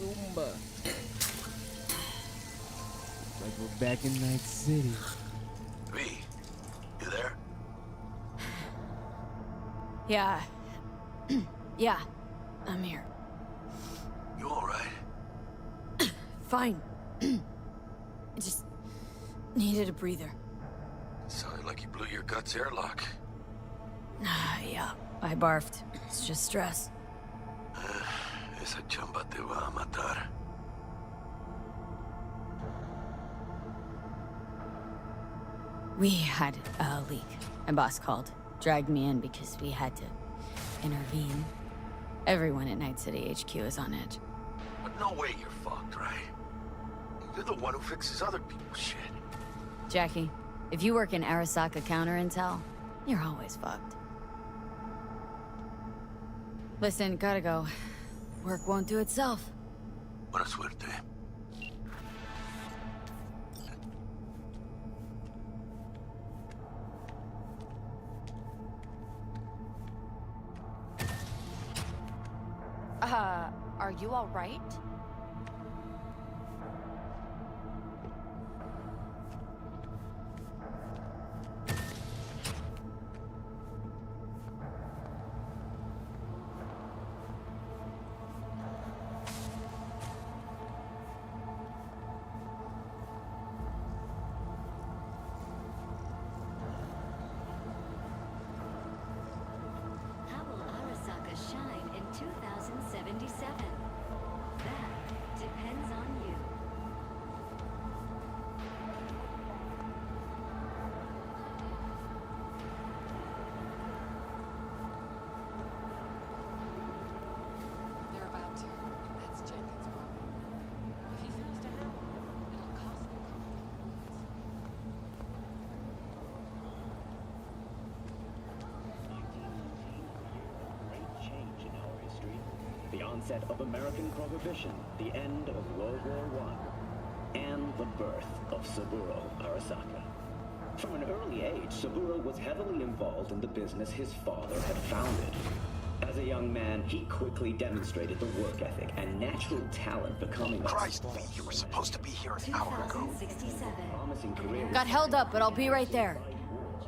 Zumba. Like we're back in Night City. V, you there? Yeah. Yeah, I'm here. You alright? Fine. I just needed a breather. Sounded like you blew your guts airlock. Yeah, I barfed. It's just stress. Esa chamba te va a matar. We had a leak. My boss called, dragged me in because we had to intervene. Everyone at Night City HQ is on edge. But no way you're fucked, right? You're the one who fixes other people's shit. Jackie, if you work in Arasaka counter intel, you're always fucked. Listen, gotta go. Work won't do itself. Buena suerte. Are you all right? How will Arasaka shine in 2077? That depends on you. They're about to. That's Jenkins' problem. If he fails to have one, it'll cost them Great change in our history. The onset of American Prohibition, the end of World War I, and the birth of Saburo Arasaka. From an early age, Saburo was heavily involved in the business his father had founded. As a young man, he quickly demonstrated the work ethic and natural talent becoming Christ, V, you were supposed to be here an hour ago. 2067. promising career. Got held up, but I'll be right there.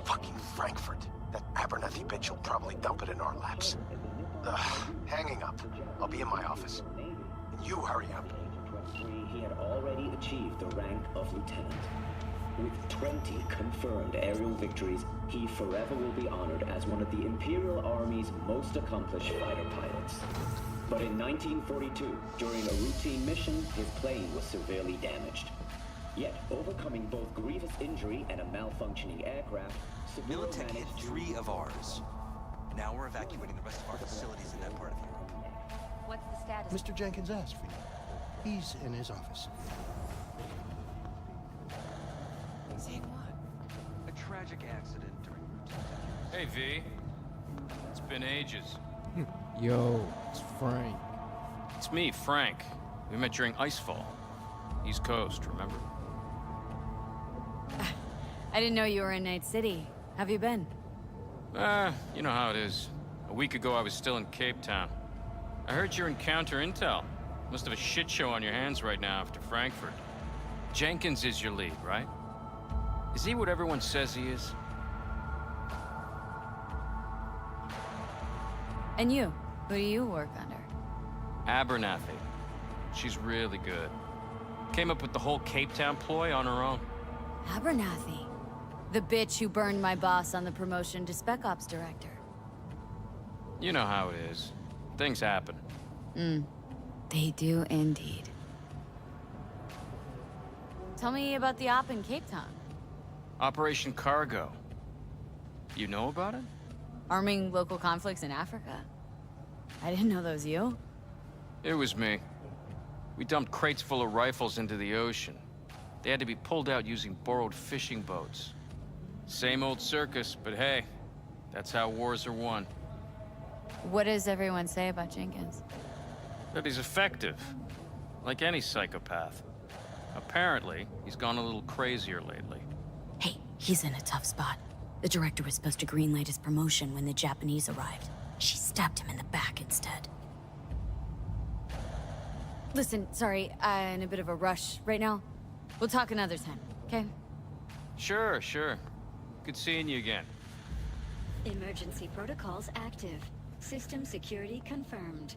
Fucking Frankfurt. That Abernathy bitch will probably dump it in our laps. Ugh, hanging up. I'll be in my office. And you hurry up. He had already achieved the rank of lieutenant. With 20 confirmed aerial victories, he forever will be honored as one of the Imperial Army's most accomplished fighter pilots. But in 1942, during a routine mission, his plane was severely damaged. Yet, overcoming both grievous injury and a malfunctioning aircraft, Saburo Militech hit managed to... 3 of ours. Now we're evacuating the rest of our facilities in that part of Europe. What's the status? Mr. Jenkins asked for you. He's in his office. Saying what? A tragic accident during routine. Hey, V. It's been ages. Yo, it's Frank. It's me, Frank. We met during Icefall. East Coast, remember? I didn't know you were in Night City. Have you been? You know how it is. A week ago, I was still in Cape Town. I heard you're in counter intel. Must have a shit show on your hands right now after Frankfurt. Jenkins is your lead, right? Is he what everyone says he is? And you? Who do you work under? Abernathy. She's really good. Came up with the whole Cape Town ploy on her own. Abernathy. The bitch who burned my boss on the promotion to Spec Ops Director. You know how it is. Things happen. They do indeed. Tell me about the op in Cape Town. Operation Cargo. You know about it? Arming local conflicts in Africa. I didn't know that was you. It was me. We dumped crates full of rifles into the ocean. They had to be pulled out using borrowed fishing boats. Same old circus, but hey, that's how wars are won. What does everyone say about Jenkins? That he's effective, like any psychopath. Apparently, he's gone a little crazier lately. Hey, he's in a tough spot. The director was supposed to greenlight his promotion when the Japanese arrived. She stabbed him in the back instead. Listen, sorry, I'm in a bit of a rush right now. We'll talk another time, okay? Sure, sure. Good seeing you again. Emergency protocols active. System security confirmed.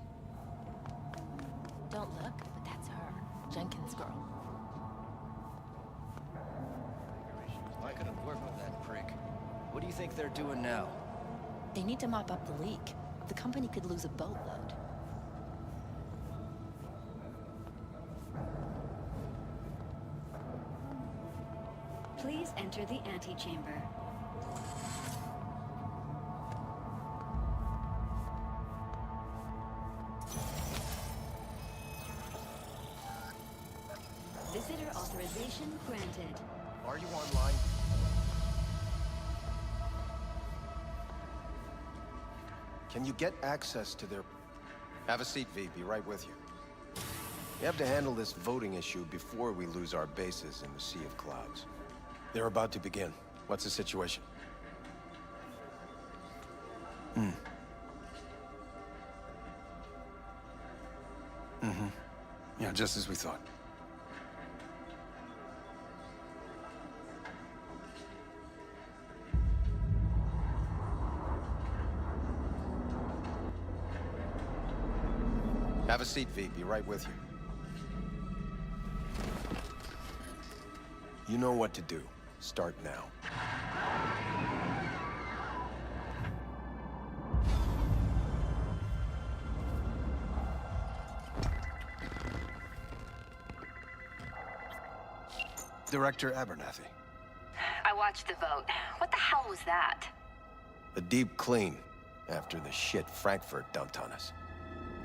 Don't look, but that's her. Jenkins' girl. I couldn't work with that prick. What do you think they're doing now? They need to mop up the leak. The company could lose a boatload. Please enter the antechamber. Visitor authorization granted. Are you online? Can you get access to their... Have a seat, V. Be right with you. We have to handle this voting issue before we lose our bases in the Sea of Clouds. They're about to begin. What's the situation? Yeah, just as we thought. Have a seat, V. Be right with you. You know what to do. Start now. Director Abernathy. I watched the vote. What the hell was that? A deep clean after the shit Frankfurt dumped on us.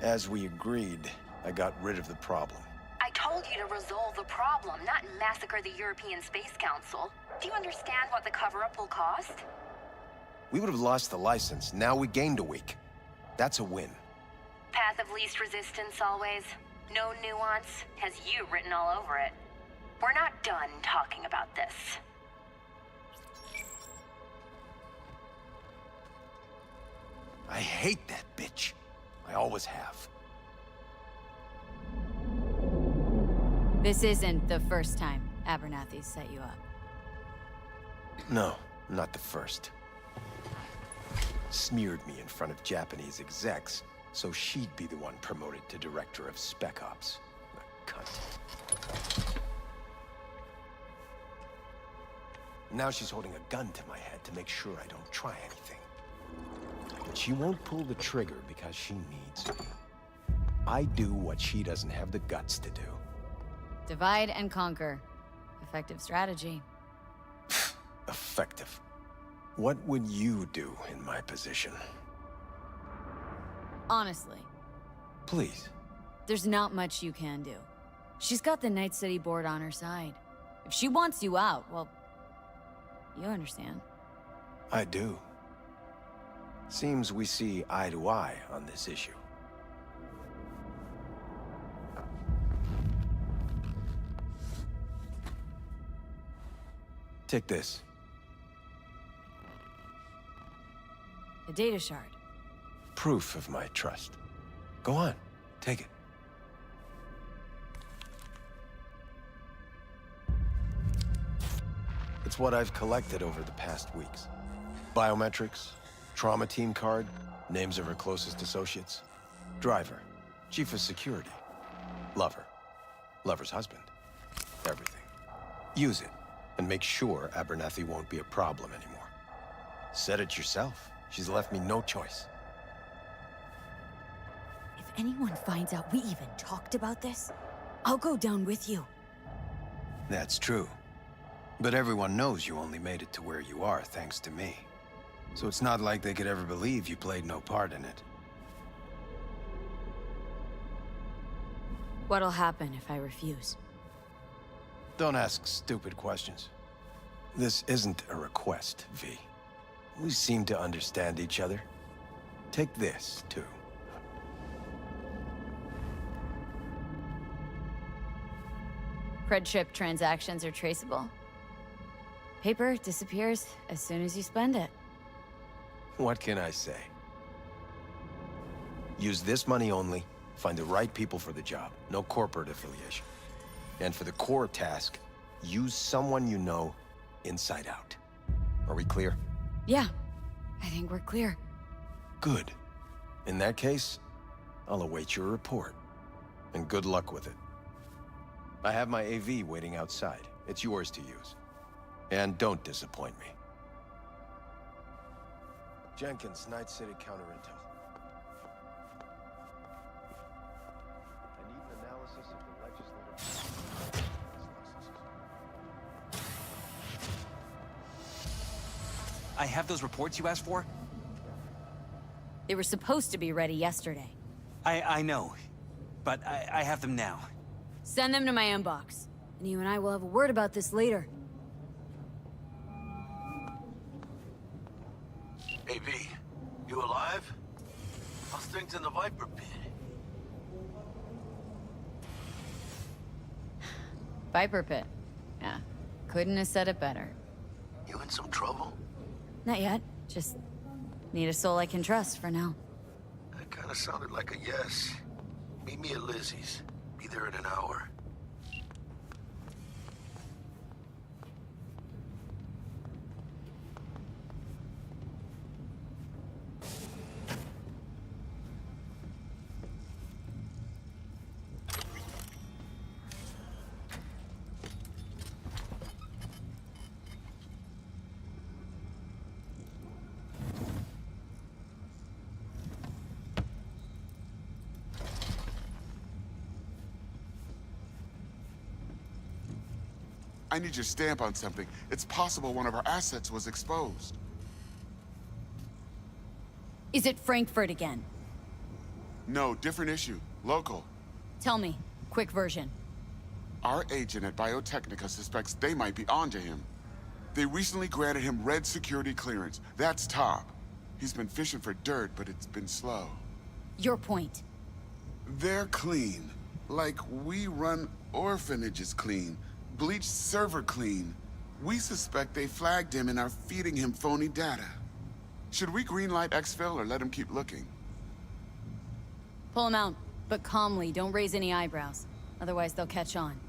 As we agreed, I got rid of the problem. I told you to resolve the problem, not massacre the European Space Council. Do you understand what the cover-up will cost? We would have lost the license. Now we gained a week. That's a win. Path of least resistance always. No nuance. Has you written all over it. We're not done talking about this. I hate that bitch. I always have. This isn't the first time Abernathy set you up. No, not the first. Smeared me in front of Japanese execs, so she'd be the one promoted to Director of Spec Ops. The cunt. Now she's holding a gun to my head to make sure I don't try anything. But she won't pull the trigger because she needs me. I do what she doesn't have the guts to do. Divide and conquer. Effective strategy. Effective. What would you do in my position? Honestly, Please. there's not much you can do. She's got the Night City board on her side. If she wants you out, well, you understand. I do. Seems we see eye to eye on this issue. Take this. A data shard. Proof of my trust. Go on, take it. It's what I've collected over the past weeks. Biometrics, trauma team card, names of her closest associates. Driver, chief of security. Lover, lover's husband. Everything. Use it, and make sure Abernathy won't be a problem anymore. Said it yourself. She's left me no choice. If anyone finds out we even talked about this, I'll go down with you. That's true. But everyone knows you only made it to where you are thanks to me. So it's not like they could ever believe you played no part in it. What'll happen if I refuse? Don't ask stupid questions. This isn't a request, V. We seem to understand each other. Take this, too. Cred chip transactions are traceable. Paper disappears as soon as you spend it. What can I say? Use this money only, Find the right people for the job, no corporate affiliation. And for the core task, use someone you know inside out. Are we clear? Yeah, I think we're clear. Good. In that case, I'll await your report. And good luck with it. I have my AV waiting outside. It's yours to use. And don't disappoint me. Jenkins, Night City Counter Intel. I need an analysis of the legislative... I have those reports you asked for? They were supposed to be ready yesterday. I know, but I have them now. Send them to my inbox. And you and I will have a word about this later. Hey, V, you alive? How's things in the Viper pit? Viper pit. Yeah, couldn't have said it better. You in some trouble? Not yet. Just need a soul I can trust for now. That kind of sounded like a yes. Meet me at Lizzie's. Be there in an hour. I need your stamp on something. It's possible one of our assets was exposed. Is it Frankfurt again? No, different issue. Local. Tell me. Quick version. Our agent at Biotechnica suspects they might be onto him. They recently granted him red security clearance. That's top. He's been fishing for dirt, but it's been slow. Your point. They're clean. Like we run orphanages clean. Bleached server clean. We suspect they flagged him and are feeding him phony data. Should we greenlight exfil or let him keep looking? Pull him out, but calmly, don't raise any eyebrows. Otherwise they'll catch on.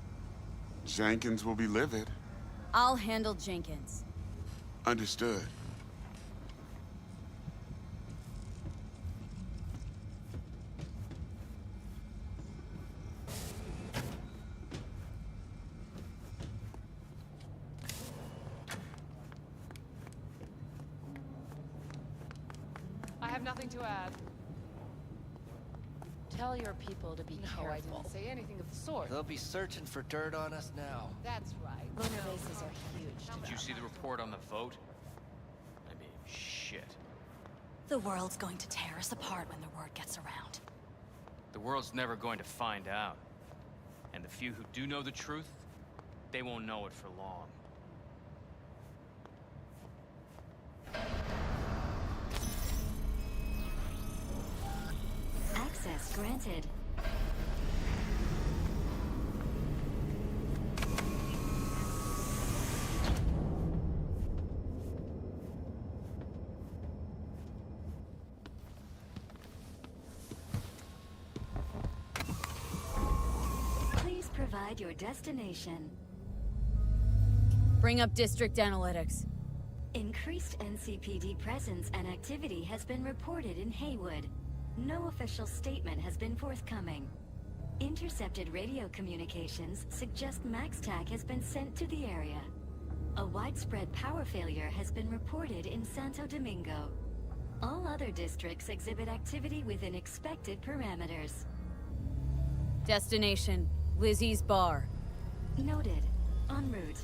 Jenkins will be livid. I'll handle Jenkins. Understood. I have nothing to add. Tell your people to be No, I didn't say anything of the sort. They'll be searching for dirt on us now. That's right. Lunar bases are huge. Did you see the report on the vote? I mean, shit. The world's going to tear us apart when the word gets around. The world's never going to find out. And the few who do know the truth, they won't know it for long. Access granted. Please provide your destination. Bring up district analytics. Increased NCPD presence and activity has been reported in Haywood. No official statement has been forthcoming. Intercepted radio communications suggest MaxTac has been sent to the area. A widespread power failure has been reported in Santo Domingo. All other districts exhibit activity within expected parameters. Destination, Lizzie's bar. Noted. En route.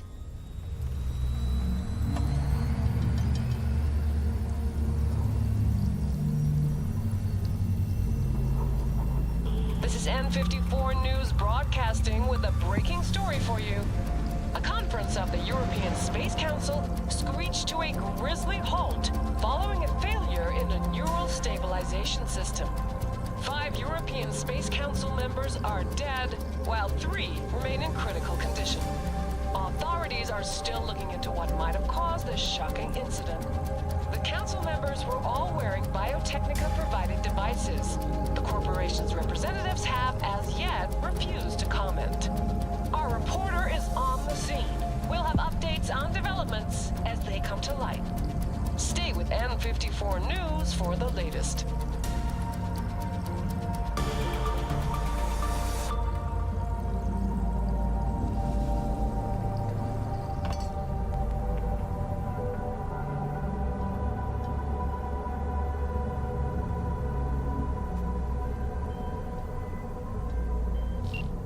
This is N54 News broadcasting with a breaking story for you. A conference of the European Space Council screeched to a grisly halt following a failure in a neural stabilization system. 5 European Space Council members are dead, while 3 remain in critical condition. Authorities are still looking into what might have caused this shocking incident. The council members were all wearing Biotechnica-provided devices. The corporation Operations representatives have, as yet, refused to comment. Our reporter is on the scene. We'll have updates on developments as they come to light. Stay with N54 News for the latest.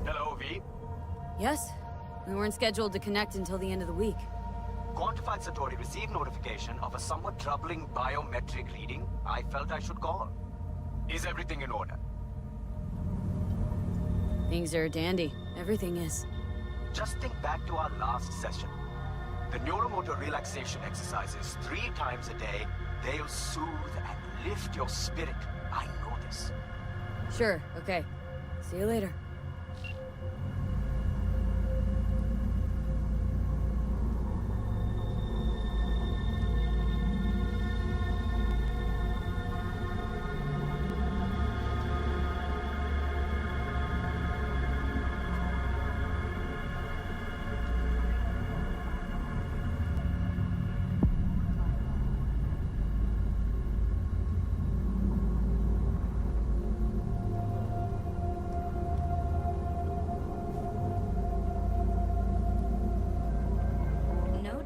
Hello, V. Yes? We weren't scheduled to connect until the end of the week. Quantified Satori received notification of a somewhat troubling biometric reading. I felt I should call. Is everything in order? Things are dandy. Everything is. Just think back to our last session. The neuromotor relaxation exercises 3 times a day. They'll soothe and lift your spirit. I know this. Sure, okay. See you later.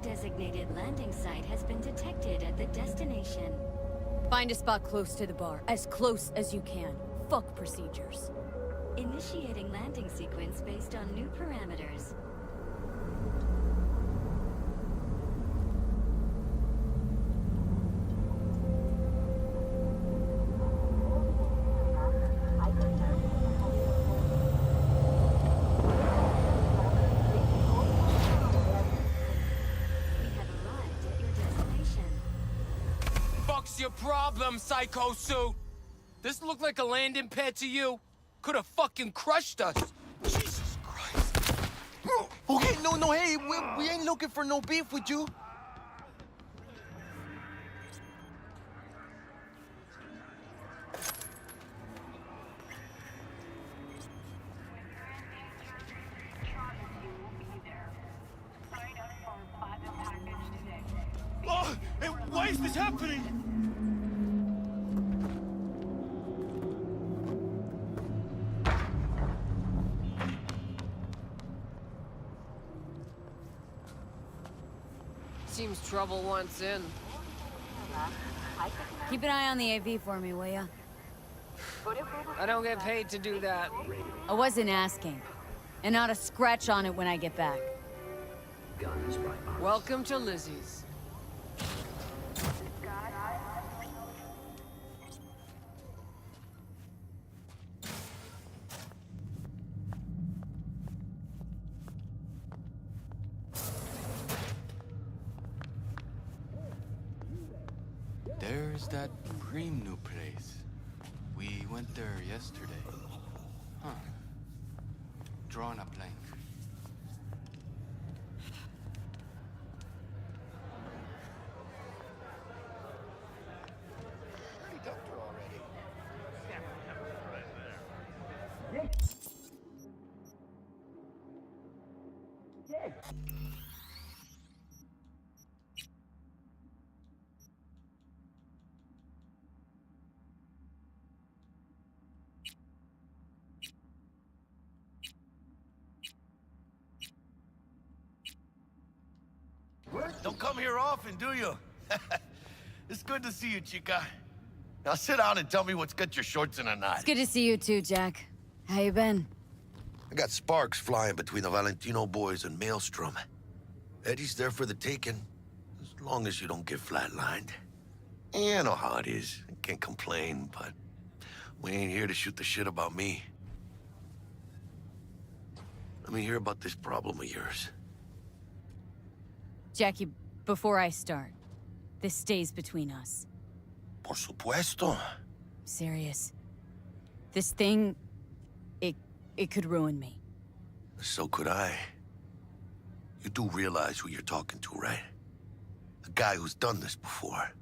Designated landing site has been detected at the destination. Find a spot close to the bar. As close as you can. Fuck procedures. Initiating landing sequence based on new parameters. Your problem, Psycho Suit? This look like a landing pad to you? Could have fucking crushed us. Jesus Christ. Okay, no, hey, we ain't looking for no beef with you. Oh, hey, why is this happening? Seems trouble wants in. Keep an eye on the AV for me, will ya? I don't get paid to do that. I wasn't asking. And not a scratch on it when I get back. Welcome to Lizzie's. There's that cream new place. We went there yesterday. Huh. Drawing a blank. Don't come here often, do you? It's good to see you, chica. Now sit down and tell me what's got your shorts in a knot. It's good to see you too, Jack. How you been? I got sparks flying between the Valentino boys and Maelstrom. Eddie's there for the taking, as long as you don't get flatlined. Yeah, I know how it is. I can't complain, but we ain't here to shoot the shit about me. Let me hear about this problem of yours. Jackie, before I start, this stays between us. Por supuesto. Serious. This thing, it could ruin me. So could I. You do realize who you're talking to, right? A guy who's done this before.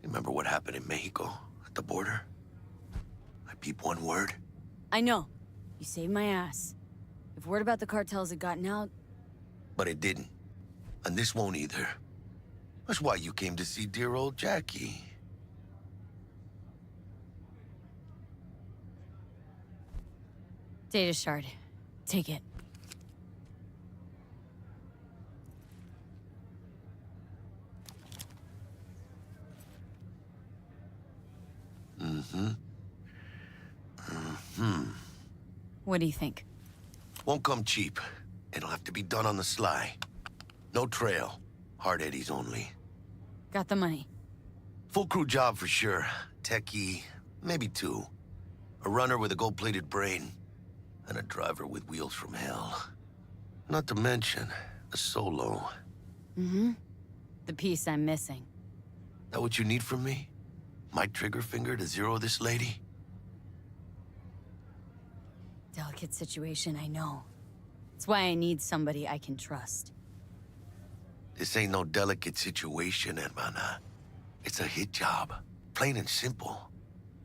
Remember what happened in Mexico, at the border? I peep one word, I know. You saved my ass. If word about the cartels had gotten out... But it didn't. And this won't either. That's why you came to see dear old Jackie. Data shard. Take it. What do you think? Won't come cheap. It'll have to be done on the sly. No trail. Hard eddies only. Got the money. Full crew job for sure. Techie, maybe two. A runner with a gold-plated brain. And a driver with wheels from hell. Not to mention, a solo. Mm-hmm. The piece I'm missing. That what you need from me? My trigger finger to zero this lady? Delicate situation, I know. It's why I need somebody I can trust. This ain't no delicate situation, hermana. It's a hit job. Plain and simple.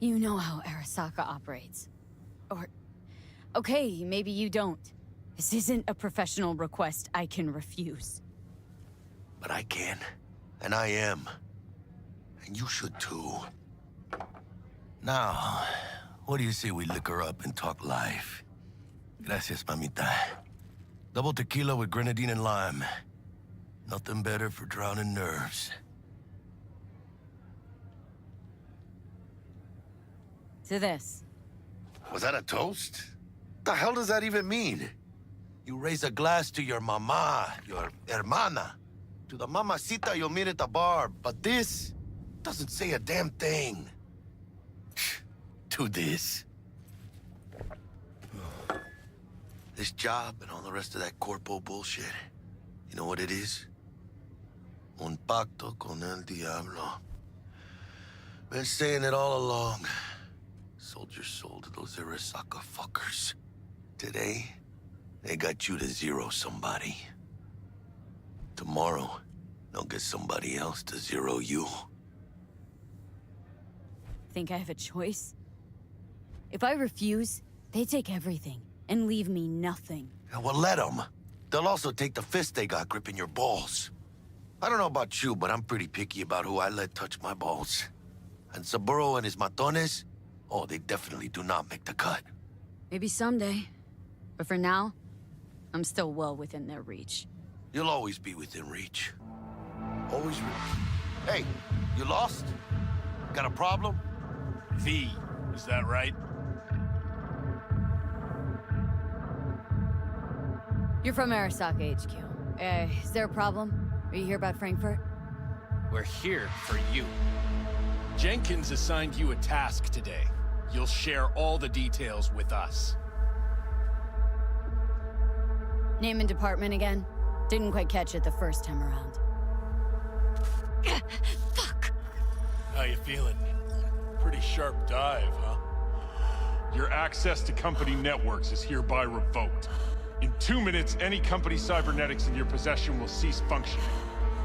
You know how Arasaka operates. Or... okay, maybe you don't. This isn't a professional request I can refuse. But I can. And I am. And you should too. Now, what do you say we liquor up and talk life? Gracias, mamita. Double tequila with grenadine and lime. Nothing better for drowning nerves. To this. Was that a toast? The hell does that even mean? You raise a glass to your mama, your hermana. To the mamacita you'll meet at the bar, but this doesn't say a damn thing. To this. This job and all the rest of that corpo bullshit. You know what it is? Un pacto con el diablo. Been saying it all along. Sold your soul to those Arasaka fuckers. Today, they got you to zero somebody. Tomorrow, they'll get somebody else to zero you. Think I have a choice? If I refuse, they take everything and leave me nothing. Yeah, well, let them. They'll also take the fist they got gripping your balls. I don't know about you, but I'm pretty picky about who I let touch my balls. And Saburo and his matones, oh, they definitely do not make the cut. Maybe someday. But for now, I'm still well within their reach. You'll always be within reach. Always Hey, you lost? Got a problem? V, is that right? You're from Arasaka HQ. Is there a problem? Are you here about Frankfurt? We're here for you. Jenkins assigned you a task today. You'll share all the details with us. Name and department again? Didn't quite catch it the first time around. Fuck! How you feeling? Pretty sharp dive, huh? Your access to company networks is hereby revoked. In 2 minutes, any company cybernetics in your possession will cease functioning.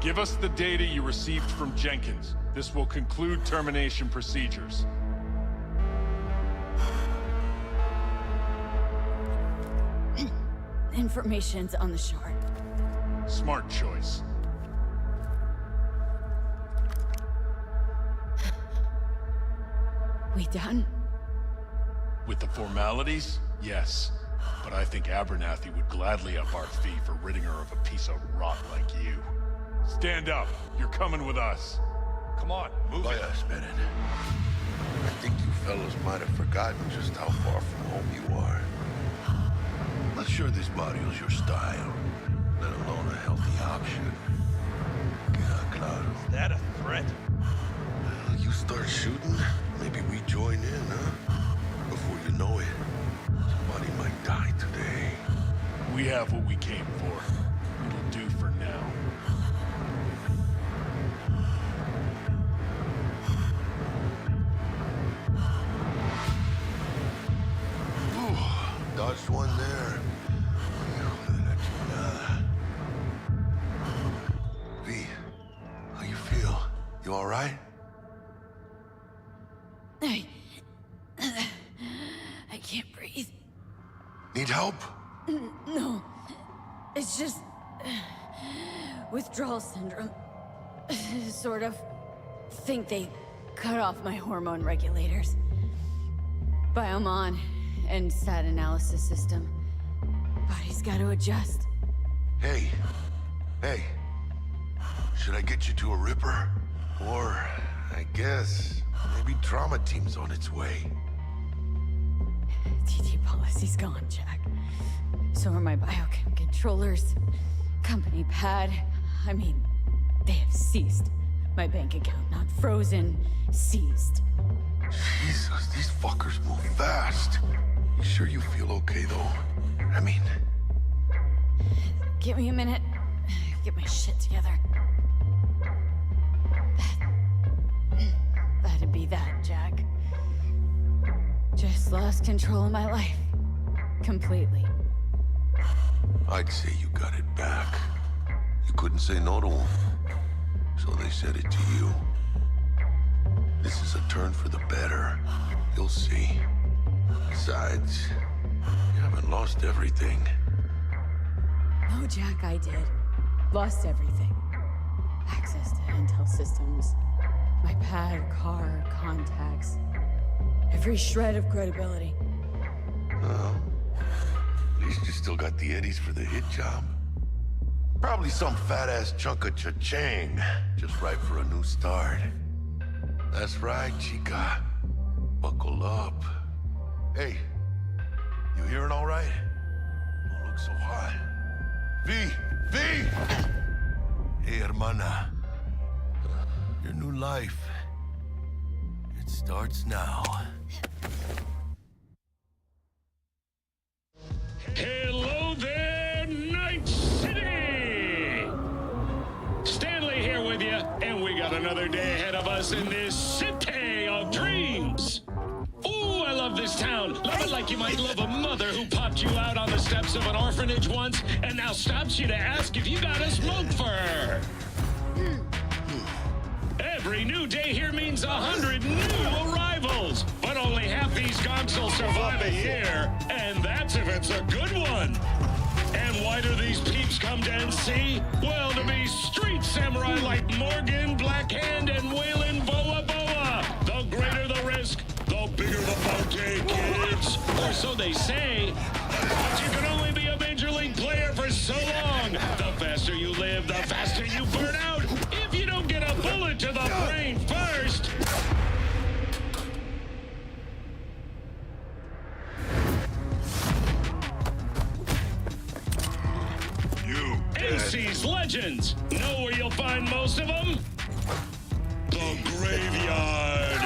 Give us the data you received from Jenkins. This will conclude termination procedures. Information's on the shard. Smart choice. We done? With the formalities, yes. But I think Abernathy would gladly up our fee for ridding her of a piece of rot like you. Stand up. You're coming with us. Come on, move it. Spirit. I think you fellows might have forgotten just how far from home you are. Not sure this barrio's your style, let alone a healthy option. Yeah, claro. Is that a threat? Well, you start shooting, maybe we join in, huh? Before you know it, somebody might die today. We have what we came for. It'll do for now. Ooh, dodged one there. V, how you feel? You all right? I can't breathe. Need help? No. It's just... withdrawal syndrome. Sort of. Think they cut off my hormone regulators. Biomon and stat analysis system. Body's got to adjust. Hey. Should I get you to a Ripper? Or, I guess, maybe trauma team's on its way. TT policy's gone, Jack. So are my biochem controllers. Company pad. I mean, they have ceased. My bank account not frozen, seized. Jesus, these fuckers move fast. You sure you feel okay, though? I mean... Give me a minute. Get my shit together. That'd be that, Jack. Just lost control of my life. Completely. I'd say you got it back. You couldn't say no to them. So they said it to you. This is a turn for the better. You'll see. Besides, you haven't lost everything. No, Jack, I did. Lost everything. Access to intel systems. My pad, car, contacts. Every shred of credibility. Well, at least you still got the eddies for the hit job. Probably some fat-ass chunk of cha-ching, just right for a new start. That's right, chica. Buckle up. Hey, you hearing all right? Don't look so hot. V! Hey, hermana. Your new life. It starts now. Hello there, Night City! Stanley here with you, and we got another day ahead of us in this city of dreams. Ooh, I love this town. Love it like you might love a mother who popped you out on the steps of an orphanage once and now stops you to ask if you got a smoke for her. Every new day here means 100 new arrivals, but only half these gonks will survive a year, and that's if it's a good one. And why do these peeps come to NC? Well, to be street samurai like Morgan, Blackhand, and Waylon Boa Boa. The greater the risk, the bigger the bounty, kids. Or so they say. But you can only be a major league player for so long. The faster you live, the faster you burn out. If you don't get a bullet to the brain first. NC's legends. Know where you'll find most of them? The graveyard.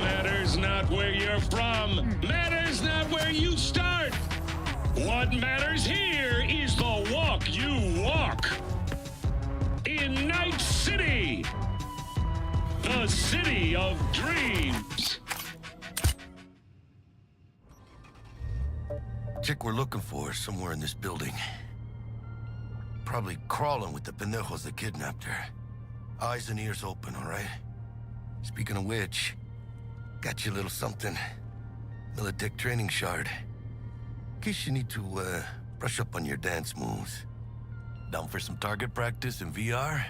Matters not where you're from. Matters not where you start. What matters here is the walk you walk. In Night City. The city of dreams. Chick we're looking for is somewhere in this building. Probably crawling with the pendejos that kidnapped her. Eyes and ears open, all right? Speaking of which, got you a little something. Militech training shard. In case you need to, brush up on your dance moves. Down for some target practice in VR?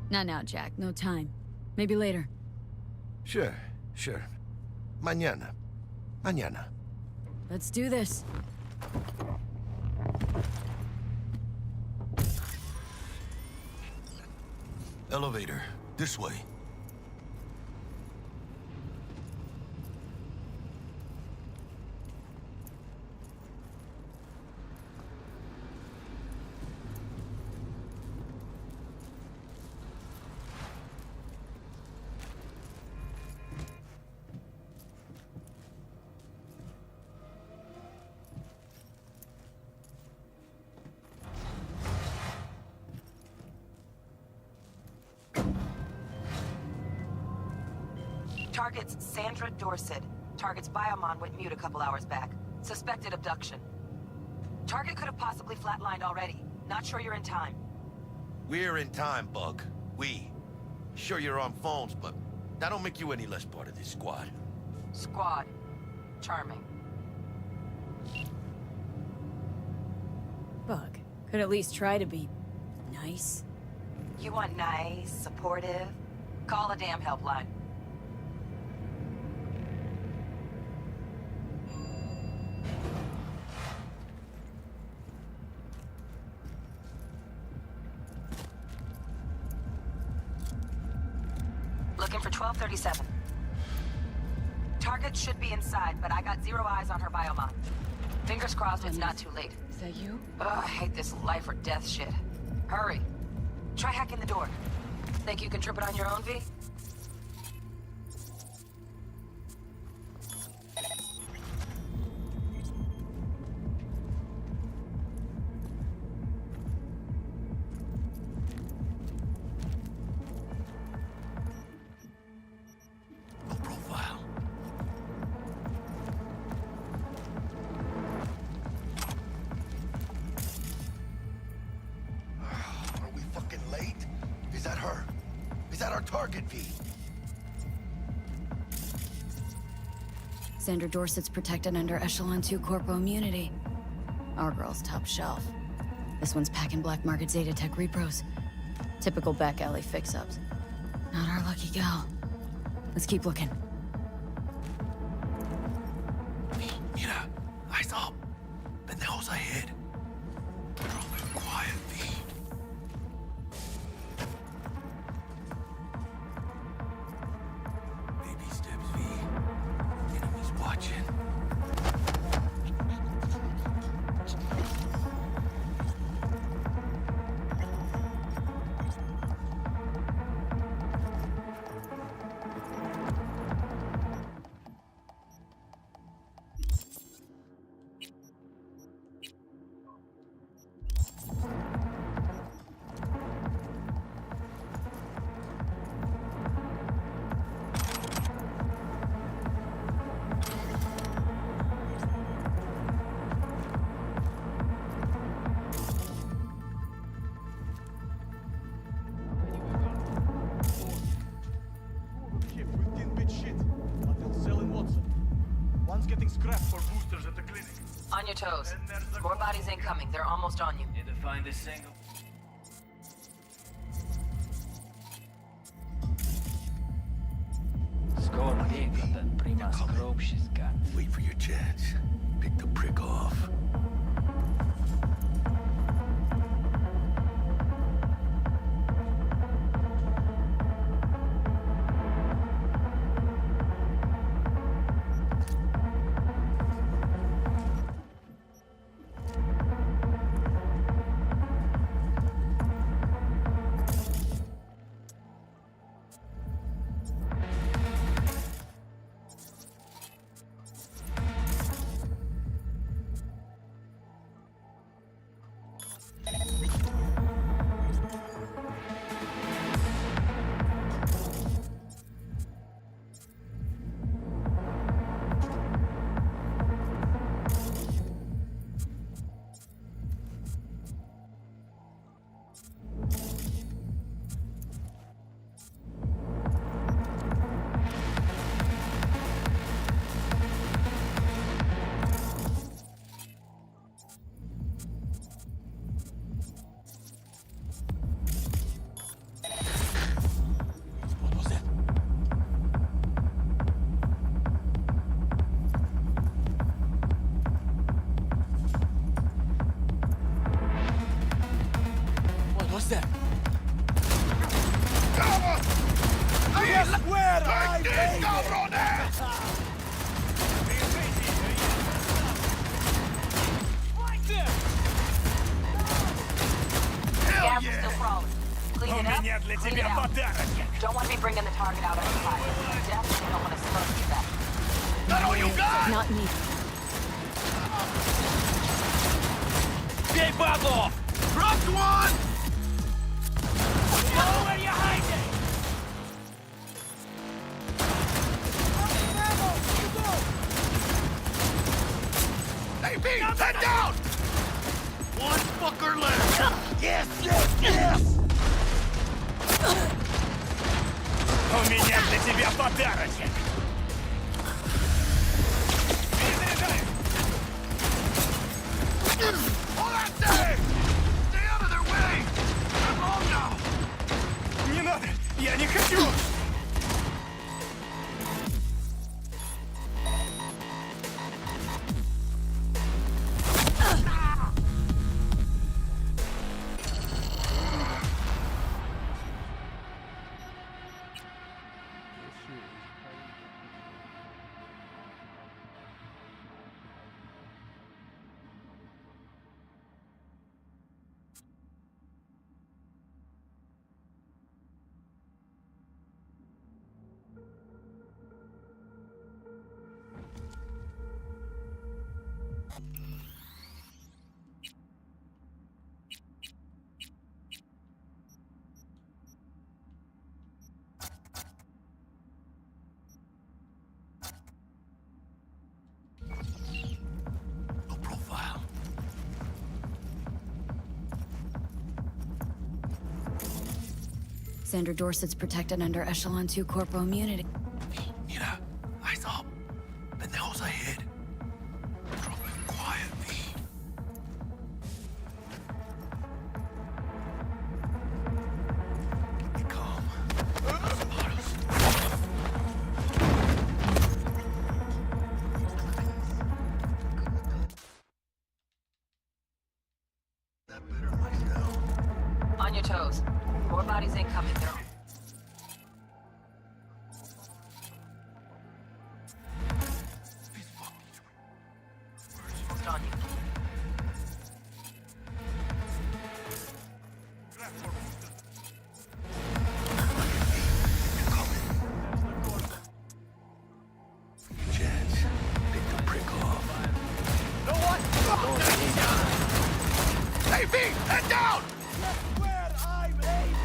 Not now, Jack. No time. Maybe later. Sure. Mañana. Let's do this. Elevator. This way. Target's Sandra Dorset. Target's biomon went mute a couple hours back. Suspected abduction. Target could have possibly flatlined already. Not sure you're in time. We're in time, Bug. We. Sure you're on phones, but That don't make you any less part of this squad. Squad. Charming. Bug, could at least try to be nice. You want nice, supportive? Call a damn helpline. Looking for 1237. Target should be inside, but I got 0 eyes on her biomon. Fingers crossed it's not too late. Is that you? Ugh, I hate this life or death shit. Hurry. Try hacking the door. Think you can trip it on your own, V? Is that her? Is that our target, V? Sandra Dorsett's protected under Echelon 2 Corpo immunity. Our girl's top shelf. This one's packing black market Zeta Tech repros. Typical back alley fix-ups. Not our lucky gal. Let's keep looking. Mira, eyes up. Pendejos ahead. Quiet, V. Baby steps, V. Enemies watching. On your toes. More bodies incoming. They're almost on you. Need to find a single. Wait for your chance. Pick the prick off. What's that? Gas is still crawling. Clean it up. Clean it out. Don't want to be bringing the target out on the fire. Definitely don't want to smoke you back. Not all you got! Not me. Get back off! Dropped one! Know where you're hiding! Hey, B, head down! One fucker left! Yes, yes, yes! У меня для тебя подарочек! Не надо! Я не хочу! Sandra Dorset's protected under Echelon 2 Corpo immunity. Mira, eyes up. Pendejos ahead. Drop it quietly. Keep it calm. On your toes. More bodies incoming. They're on you. Chance. Pick the prick off. No what? Hey, V! Head down! Where I'm aiming!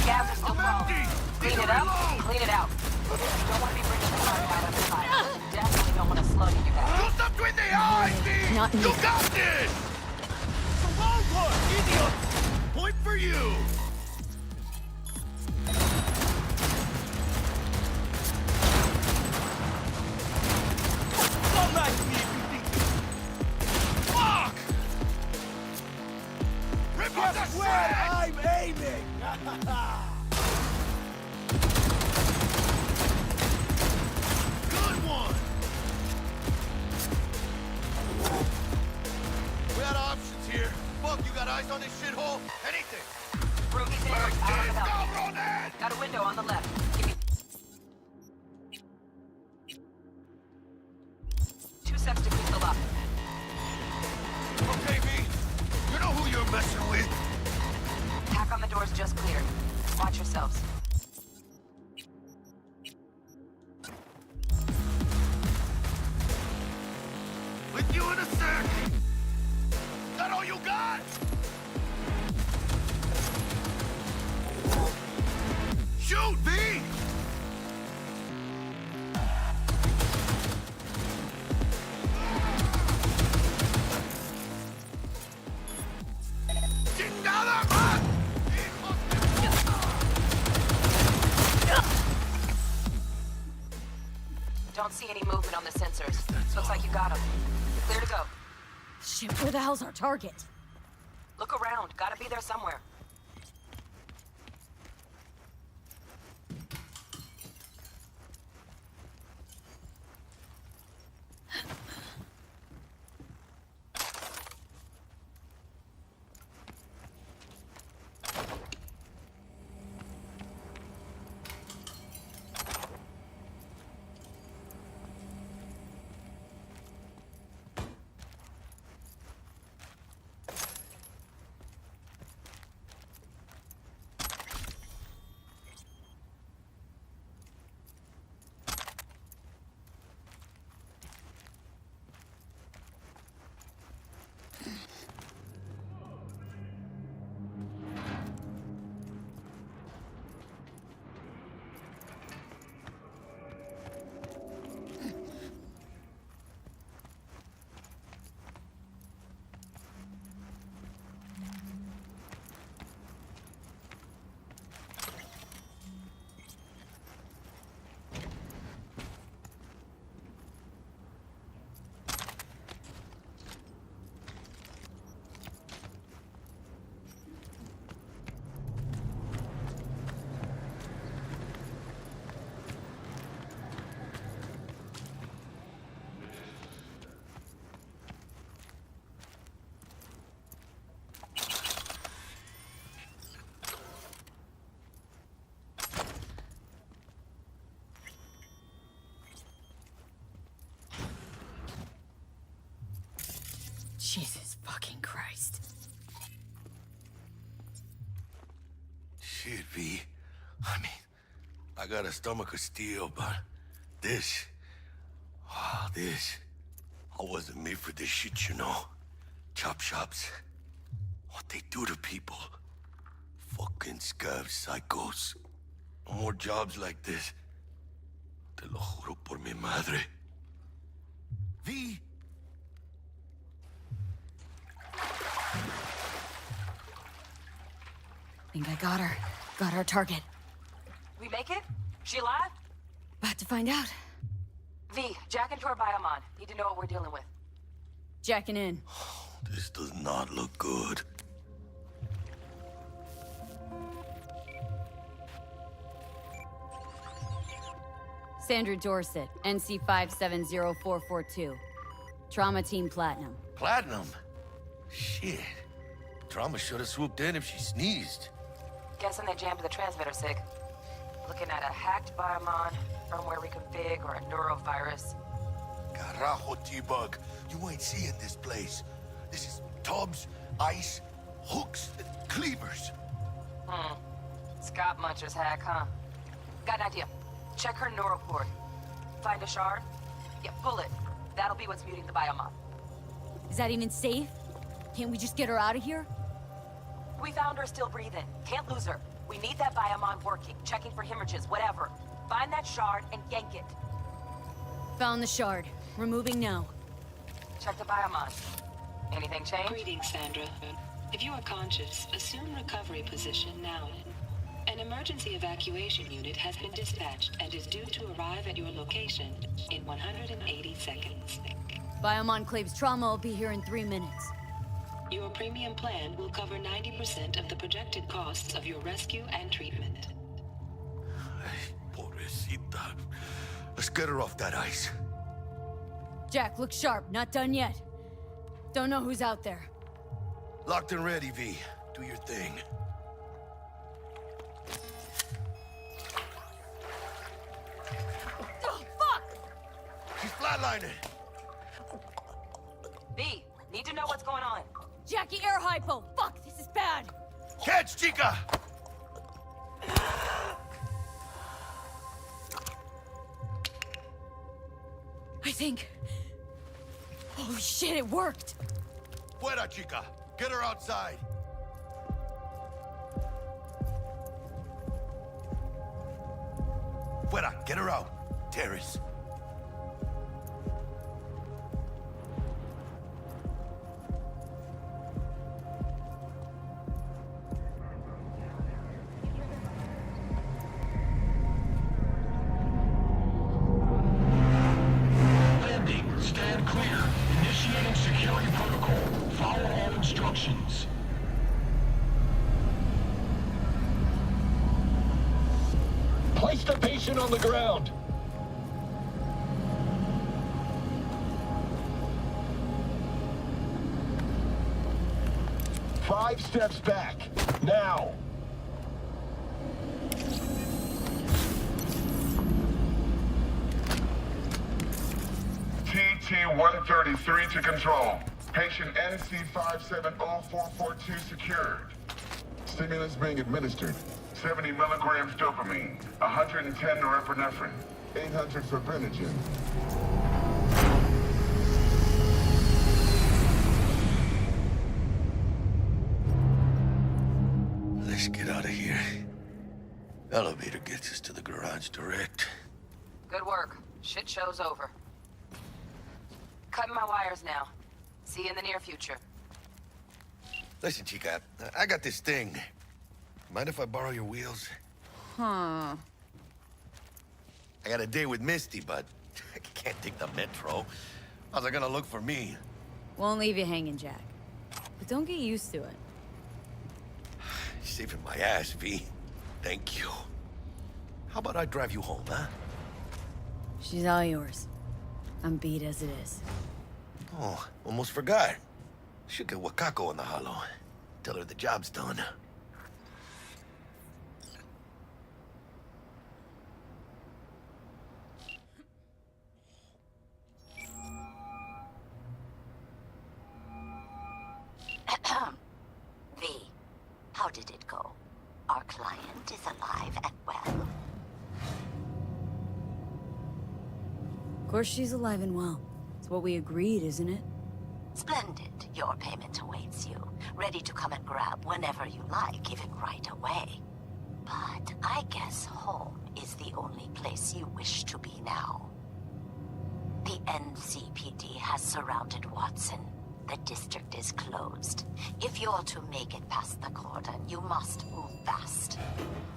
Gas is still falling. Clean it up, clean it out. You don't want to be bringing the fire out on the side. You definitely don't want to slow you guys. Look up between the eyes, V! Not me. You got this! The wrong one, idiot! Point for you! Don't knife me if you think it. Fuck! Rip off the Where shred! I'm aiming! Good one! We got options here. Fuck, you got eyes on this shithole? Anything! Ruby's in. Out of the Go, balcony. Ronan! Got a window on the left. Give me 2 steps to clean the lock. Okay, V. You know who you're messing with. Hack on the doors just cleared. Watch yourselves. With you in a sec. That all you got? Shoot, V! ¡Chingada más! Don't see any movement on the sensors. Looks like you got them. Clear to go. Shit, where the hell's our target? Look around. Gotta be there somewhere. Jesus fucking Christ. Shit, V. I mean, I got a stomach of steel, but this... this... I wasn't made for this shit, you know? Chop shops. What they do to people. Fucking scav psychos. No more jobs like this. Te lo juro por mi madre. V! Think I got her. Got our target. We make it? She alive? About to find out. V, jack into her biomon. Need to know what we're dealing with. Jacking in. This does not look good. Sandra Dorset, NC 570442. Trauma Team Platinum. Platinum? Shit. Trauma should have swooped in if she sneezed. Guessing they jammed the transmitter, Sig. Looking at a hacked biomon, firmware reconfig, or a neurovirus. Carajo, T-Bug. You ain't seeing this place. This is tubs, ice, hooks, and cleavers. Scott Muncher's hack, huh? Got an idea. Check her neural port. Find a shard? Yeah, pull it. That'll be what's muting the biomon. Is that even safe? Can't we just get her out of here? We found her still breathing. Can't lose her. We need that biomon working, checking for hemorrhages, whatever. Find that shard and yank it. Found the shard. Removing now. Check the biomon. Anything change? Greetings, Sandra. If you are conscious, assume recovery position now. An emergency evacuation unit has been dispatched and is due to arrive at your location in 180 seconds. Biomon claims trauma will be here in 3 minutes. Your premium plan will cover 90% of the projected costs of your rescue and treatment. Pobrecita. Let's get her off that ice. Jack, look sharp. Not done yet. Don't know who's out there. Locked and ready, V. Do your thing. Oh, fuck! She's flatlining. V, need to know what's going on. Jackie, air hypo! Fuck, this is bad! Catch, chica! I think... Oh shit, it worked! Fuera, chica! Get her outside! Fuera, get her out. Terrace. Landing. Stand clear. Initiating security protocol. Follow all instructions. Place the patient on the ground. Five steps back. Now. TT-133 to control. Patient NC570442 secured. Stimulants being administered. 70 milligrams dopamine, 110 norepinephrine, 800 fibrinogen. Let's get out of here. Elevator gets us to the garage direct. Good work. Shit show's over. Cutting my wires now. See you in the near future. Listen, chica, I got this thing. Mind if I borrow your wheels? Huh. I got a date with Misty, but I can't take the metro. How's it gonna look for me? Won't leave you hanging, Jack. But don't get used to it. You're saving my ass, V. Thank you. How about I drive you home, huh? She's all yours. I'm beat as it is. Oh, almost forgot. Should get Wakako in the hollow. Tell her the job's done. How did it go? Our client is alive and well. Of course she's alive and well. It's what we agreed, isn't it? Splendid. Your payment awaits you. Ready to come and grab whenever you like, even right away. But I guess home is the only place you wish to be now. The NCPD has surrounded Watson. The district is closed. If you're to make it past the cordon, you must move fast.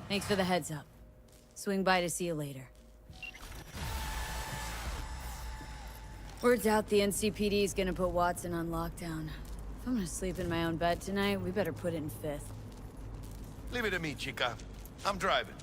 Thanks for the heads up. Swing by to see you later. Word's out the NCPD is gonna put Watson on lockdown. If I'm gonna sleep in my own bed tonight, we better put it in 5th. Leave it to me, chica. I'm driving.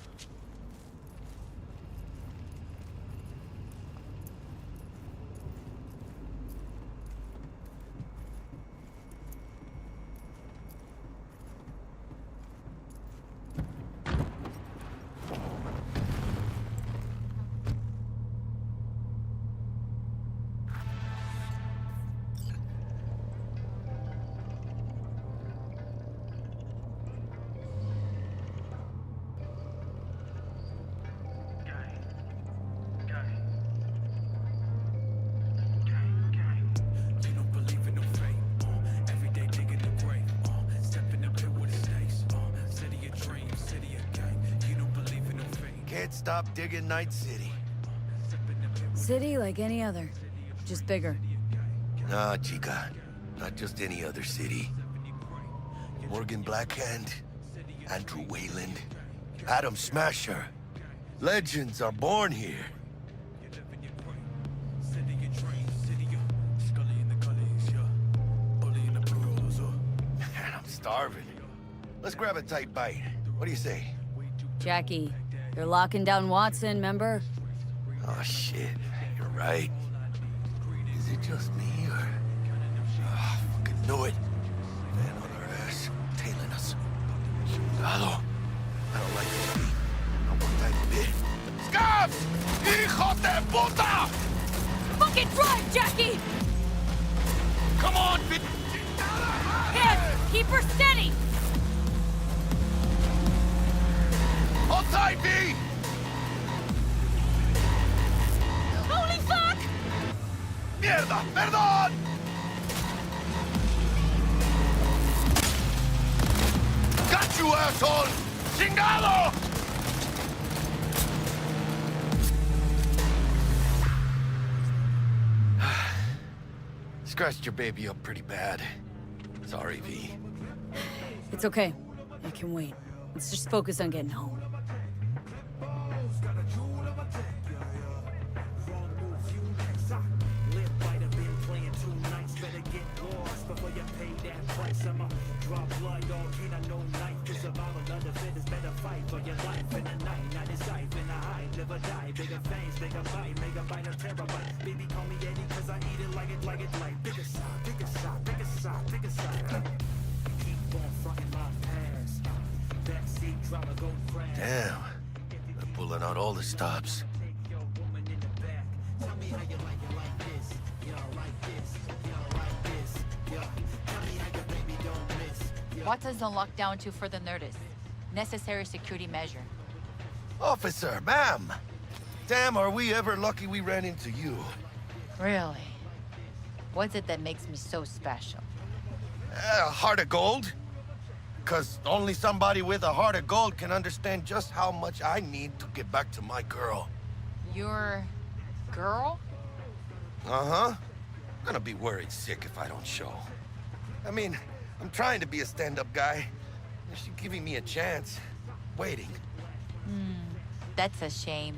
Can't stop digging Night City. City like any other, just bigger. Nah, chica. Not just any other city. Morgan Blackhand, Andrew Wayland, Adam Smasher. Legends are born here. Man, I'm starving. Let's grab a tight bite. What do you say? Jackie, you're locking down Watson, remember? Oh, shit. You're right. Is it just me, or... Oh, fucking knew it. Man on our ass, tailing us. Chingado. I don't like this beat. Not one tiny bit. Scabs! Hijo de puta! Fucking drive, Jackie! Come on, bitch! Hit! Keep her steady! Hold tight, B! Holy fuck! Mierda! Perdón! Got you, asshole! Chingado! Scratched your baby up pretty bad. Sorry, V. It's okay. I can wait. Let's just focus on getting home. Damn. They're pulling out all the stops. Watson's on lockdown to further notice. Necessary security measure. Officer, ma'am! Damn, are we ever lucky we ran into you. Really? What's it that makes me so special? A heart of gold? Because only somebody with a heart of gold can understand just how much I need to get back to my girl. Your... girl? Uh-huh. I'm gonna be worried sick if I don't show. I mean, I'm trying to be a stand-up guy. She's giving me a chance. Waiting. That's a shame.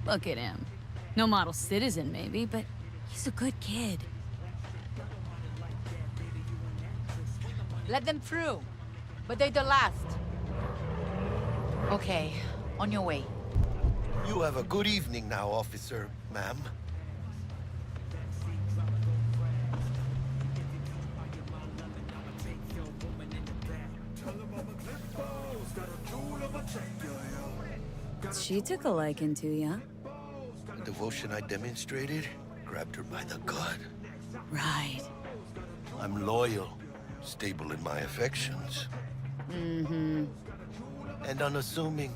Look at him. No model citizen, maybe, but he's a good kid. Let them through. But they're the last. Okay, on your way. You have a good evening now, officer, ma'am. She took a liking to ya. The devotion I demonstrated grabbed her by the gut. Right. I'm loyal. stable in my affections. Mm-hmm. And unassuming.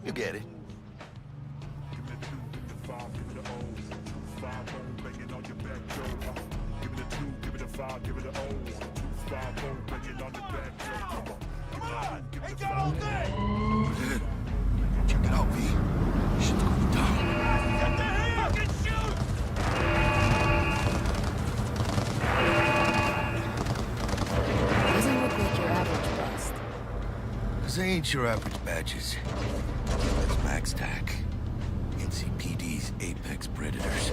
You get it. Check it out, V. Shit's going down. Fucking shoot! Doesn't look like your average bust. This ain't your average badges. That's MaxTac. NCPD's apex predators.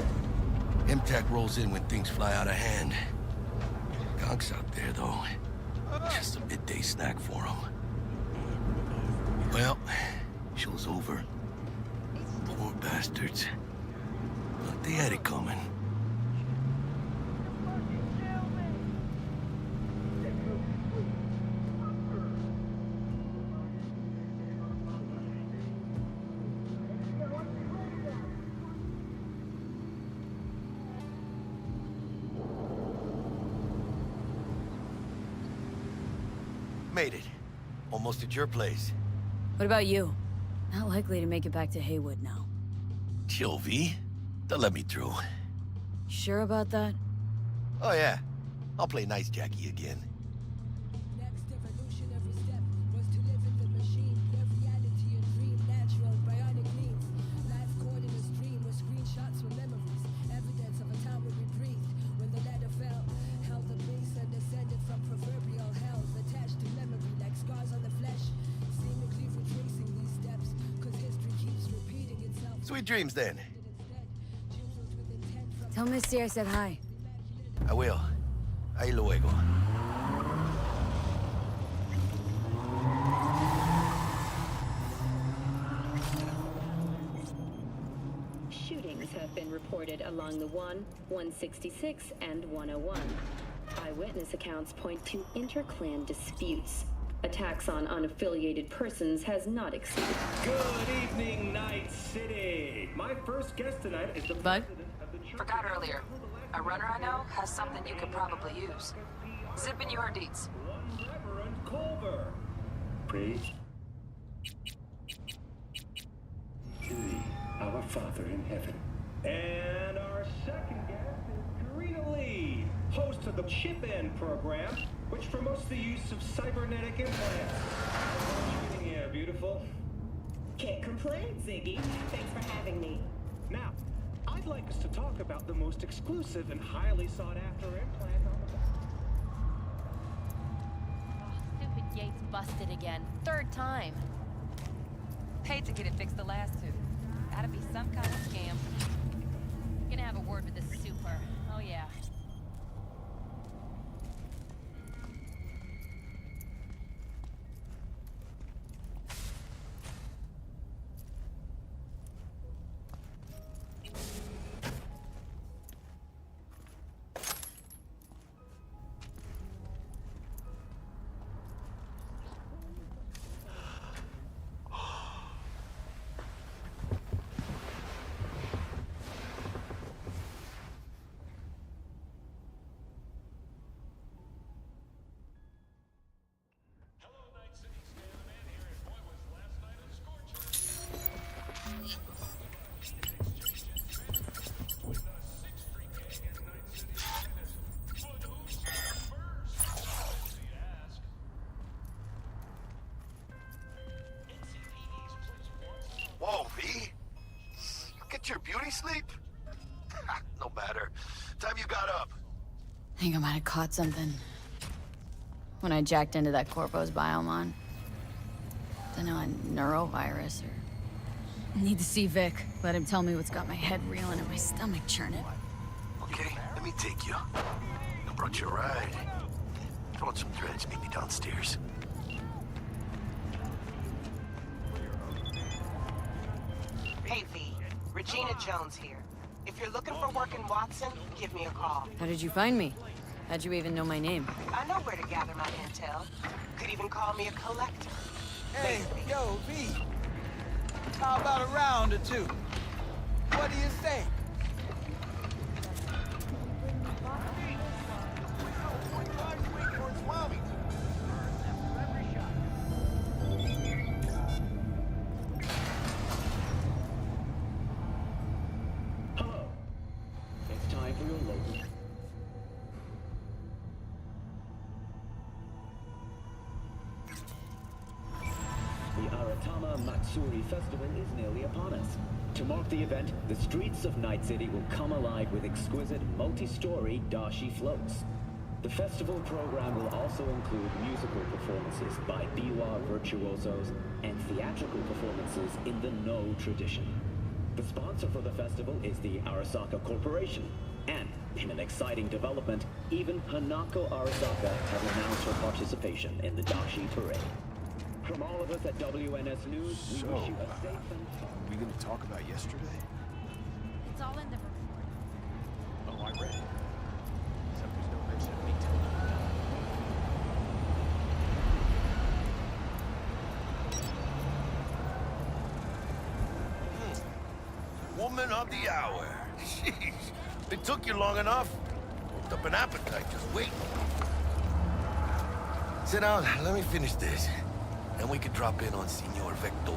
MTAC rolls in when things fly out of hand. Gonks out there, though. Just a midday snack for them. Well, show's over. Poor bastards. But they had it coming. Made it. Almost at your place. What about you? Not likely to make it back to Haywood now. Chill, V. They'll let me through. Sure about that? Oh, yeah. I'll play nice Jackie again. Next evolutionary step was to live in the machine, live reality and dream natural bionic means. Life caught in a stream with screenshots from memories, evidence of a time when we breathed, when the ladder fell, held the base and descended from proverbial hells, attached to memory like scars on the flesh. Seemingly retracing these steps, cause history keeps repeating itself. Sweet dreams, then. Tell Misty I said hi. I will. Ahí luego. Shootings have been reported along the 166, and 101. Eyewitness accounts point to interclan disputes. Attacks on unaffiliated persons has not exceeded. Good evening, Night City. My first guest tonight is the Bug? Forgot earlier. A runner I know has something you could probably use. Zip in your deeds. Reverend Culver. Praise to thee, our Father in heaven. And our second guest is Karina Lee, host of the Chip In program, which promotes the use of cybernetic implants. How are you feeling here, beautiful? Can't complain, Ziggy. Thanks for having me. Now, I'd like us to talk about the most exclusive and highly sought-after implant on the market. Oh, stupid gate's busted again. Third time. Paid to get it fixed the last two. Gotta be some kind of scam. Gonna have a word with the super. Oh yeah. Whoa, V. You get your beauty sleep? No matter. Time you got up. I think I might have caught something. When I jacked into that Corpo's biomon. Dunno, a neurovirus or... Need to see Vic. Let him tell me what's got my head reeling and my stomach churning. Okay, let me take you. I brought you a ride. Throw on some threads, meet me downstairs. Hey, V. Regina Jones here. If you're looking for work in Watson, give me a call. How did you find me? How'd you even know my name? I know where to gather my intel. Could even call me a collector. Hey, yo, V. How about a round or two? What do you say? Well, Aratama Matsuri Festival is nearly upon us. To mark the event, the streets of Night City will come alive with exquisite, multi-story dashi floats. The festival program will also include musical performances by biwa virtuosos and theatrical performances in the No tradition. The sponsor for the festival is the Arasaka Corporation, and in an exciting development, even Hanako Arasaka has announced her participation in the dashi parade. From all of us at WNS News, we wish you a safe and are we going to talk about yesterday? It's all in the report. Oh, I read it. Except there's no mention of me telling you. Woman of the hour. Jeez, it took you long enough. Worked up an appetite just waiting. Sit down, let me finish this. Then we could drop in on Senor Vector.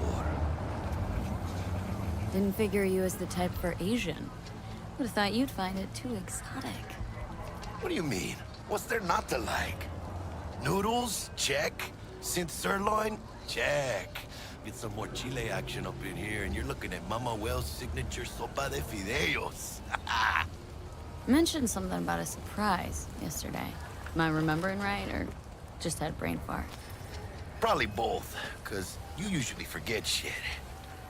Didn't figure you as the type for Asian. Would have thought you'd find it too exotic. What do you mean? What's there not to like? Noodles? Check. Synth sirloin? Check. Get some more Chile action up in here, and you're looking at Mama Wells' signature sopa de fideos. Mentioned something about a surprise yesterday. Am I remembering right, or just had brain fart? Probably both, because you usually forget shit.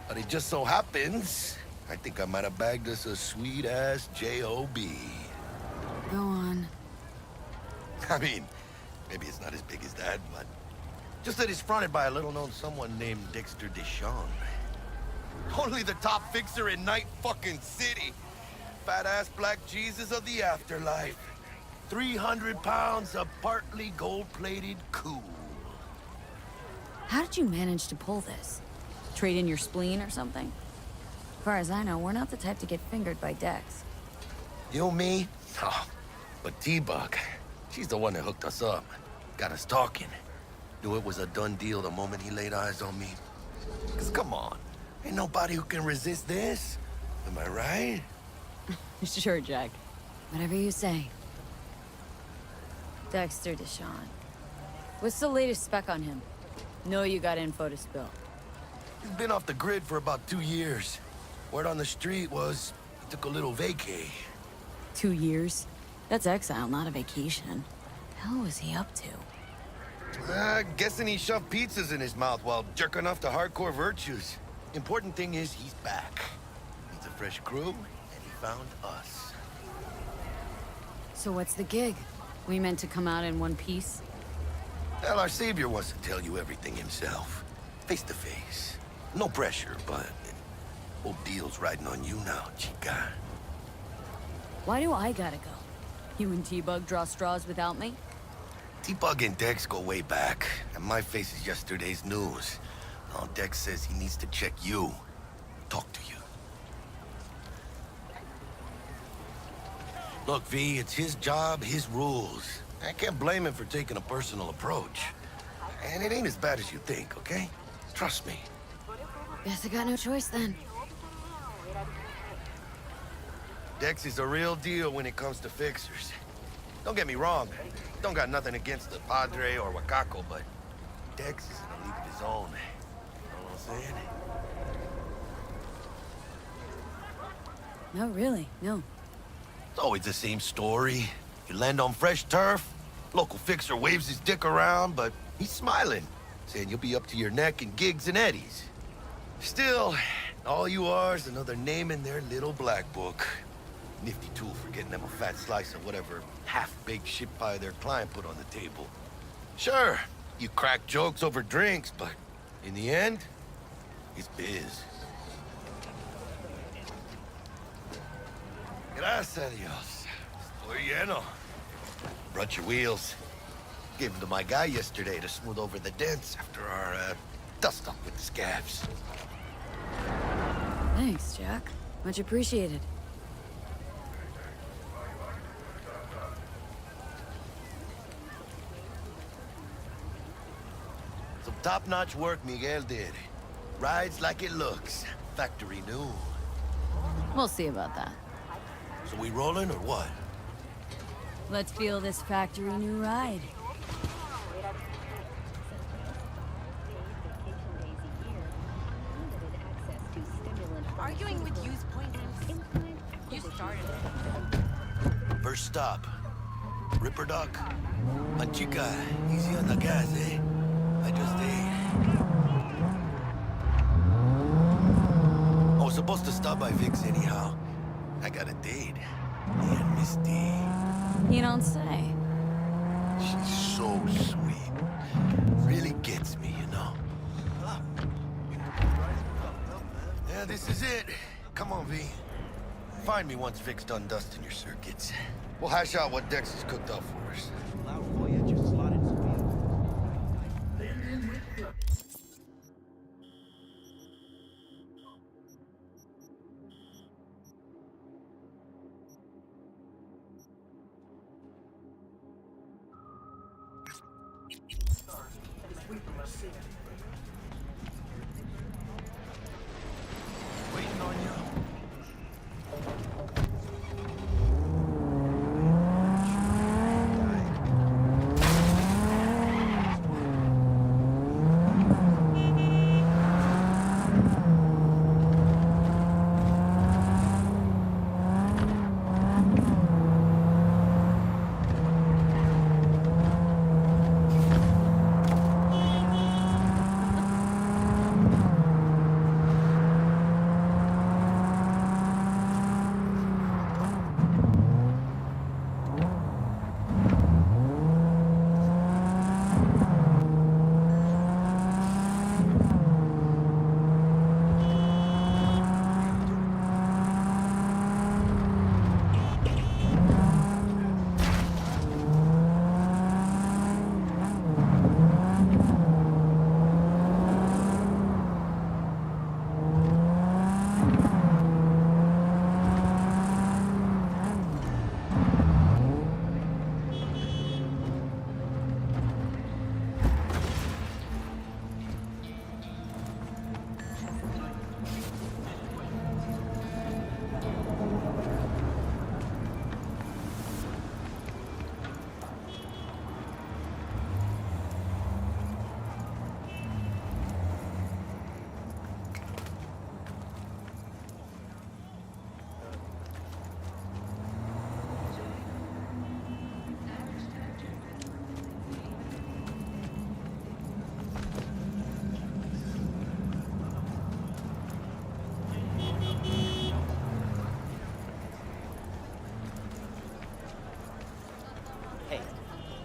But it just so happens, I think I might have bagged us a sweet-ass J.O.B. Go on. I mean, maybe it's not as big as that, but just that it's fronted by a little-known someone named Dexter Deshawn. Only the top fixer in Night fucking City. Fat-ass black Jesus of the afterlife. 300 pounds of partly gold-plated cool. How did you manage to pull this? Trade in your spleen or something? As far as I know, we're not the type to get fingered by Dex. You, me? Oh, but T-Bug, she's the one that hooked us up. Got us talking. Knew it was a done deal the moment he laid eyes on me. 'Cause come on, ain't nobody who can resist this. Am I right? Sure, Jack. Whatever you say. Dexter Deshawn. What's the latest spec on him? Know you got info to spill. He's been off the grid for about 2 years. Word on the street was he took a little vacay. 2 years? That's exile, not a vacation. Hell was he up to? Guessing he shoved pizzas in his mouth while jerking off to hardcore virtues. Important thing is he's back. He's a fresh crew, and he found us. So what's the gig? We meant to come out in one piece? Well, our savior wants to tell you everything himself. Face to face. No pressure, but whole deal's riding on you now, chica. Why do I gotta go? You and T-Bug draw straws without me? T-Bug and Dex go way back, and my face is yesterday's news. Now Dex says he needs to check you. Talk to you. Look, V, it's his job, his rules. I can't blame him for taking a personal approach. And it ain't as bad as you think, okay? Trust me. Guess I got no choice then. Dex is a real deal when it comes to fixers. Don't get me wrong. Don't got nothing against the Padre or Wakako, but Dex is in a league of his own. You know what I'm saying? No, really, no. It's always the same story. You land on fresh turf, local fixer waves his dick around, but he's smiling, saying you'll be up to your neck in gigs and eddies. Still, all you are is another name in their little black book. Nifty tool for getting them a fat slice of whatever half-baked shit pie their client put on the table. Sure, you crack jokes over drinks, but in the end, it's biz. Gracias a Dios. Estoy lleno. Brought your wheels. Gave them to my guy yesterday to smooth over the dents after our dust-up with the scabs. Thanks, Jack. Much appreciated. Some top-notch work Miguel did. Rides like it looks. Factory new. We'll see about that. So we rolling or what? Let's feel this factory new ride. Arguing with you's pointless. You started it. First stop. Ripper Doc. My chica, easy on the gas, eh? I just ate. I was supposed to stop by Vic's anyhow. I got a date. Me and Miss D. You don't say. She's so sweet. Really gets me, you know? Yeah, this is it. Come on, V. Find me once Vic's done dusting your circuits. We'll hash out what Dex has cooked up for us. Waiting on you.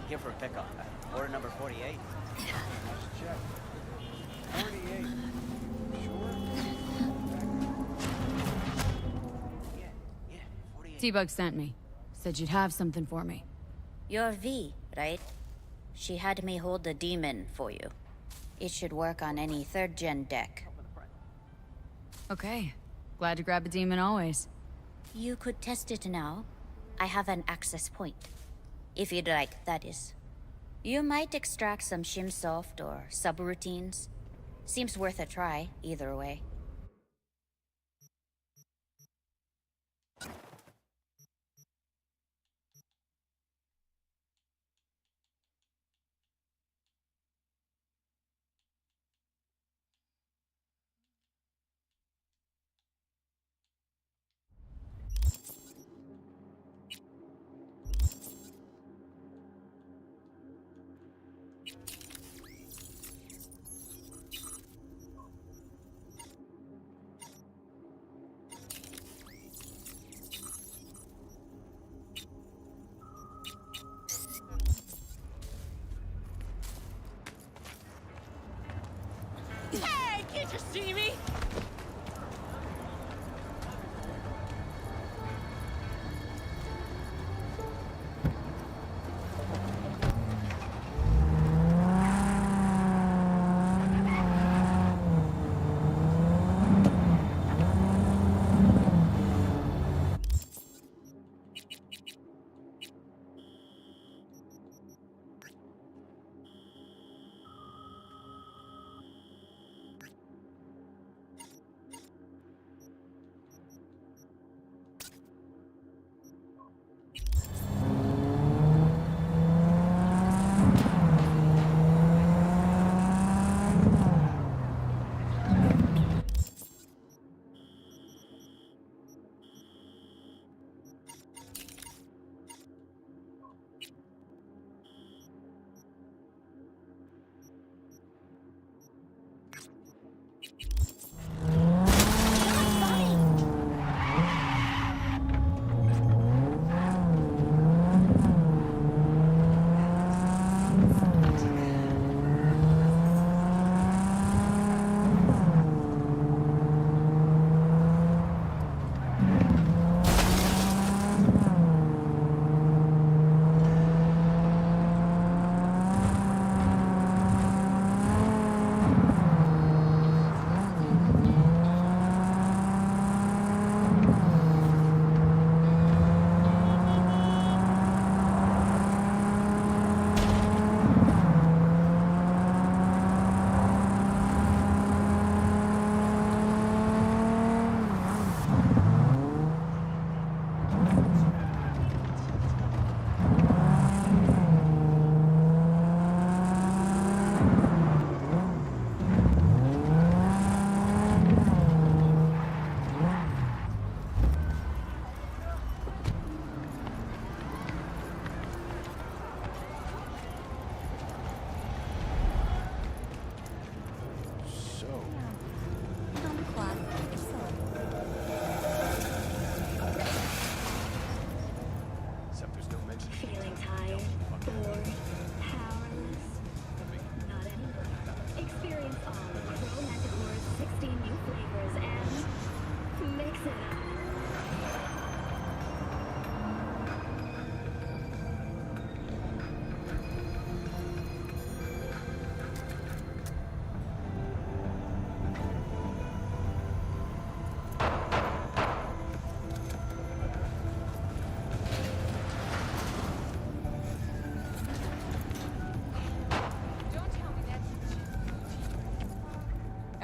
Here for a pickup. Order number 48. Check. 48. T-Bug sent me. Said you'd have something for me. You're V, right? She had me hold the demon for you. It should work on any 3rd-gen deck. Okay. Glad to grab a demon always. You could test it now. I have an access point. If you'd like, that is. You might extract some shimsoft or subroutines. Seems worth a try, either way. Hey, can't you see me?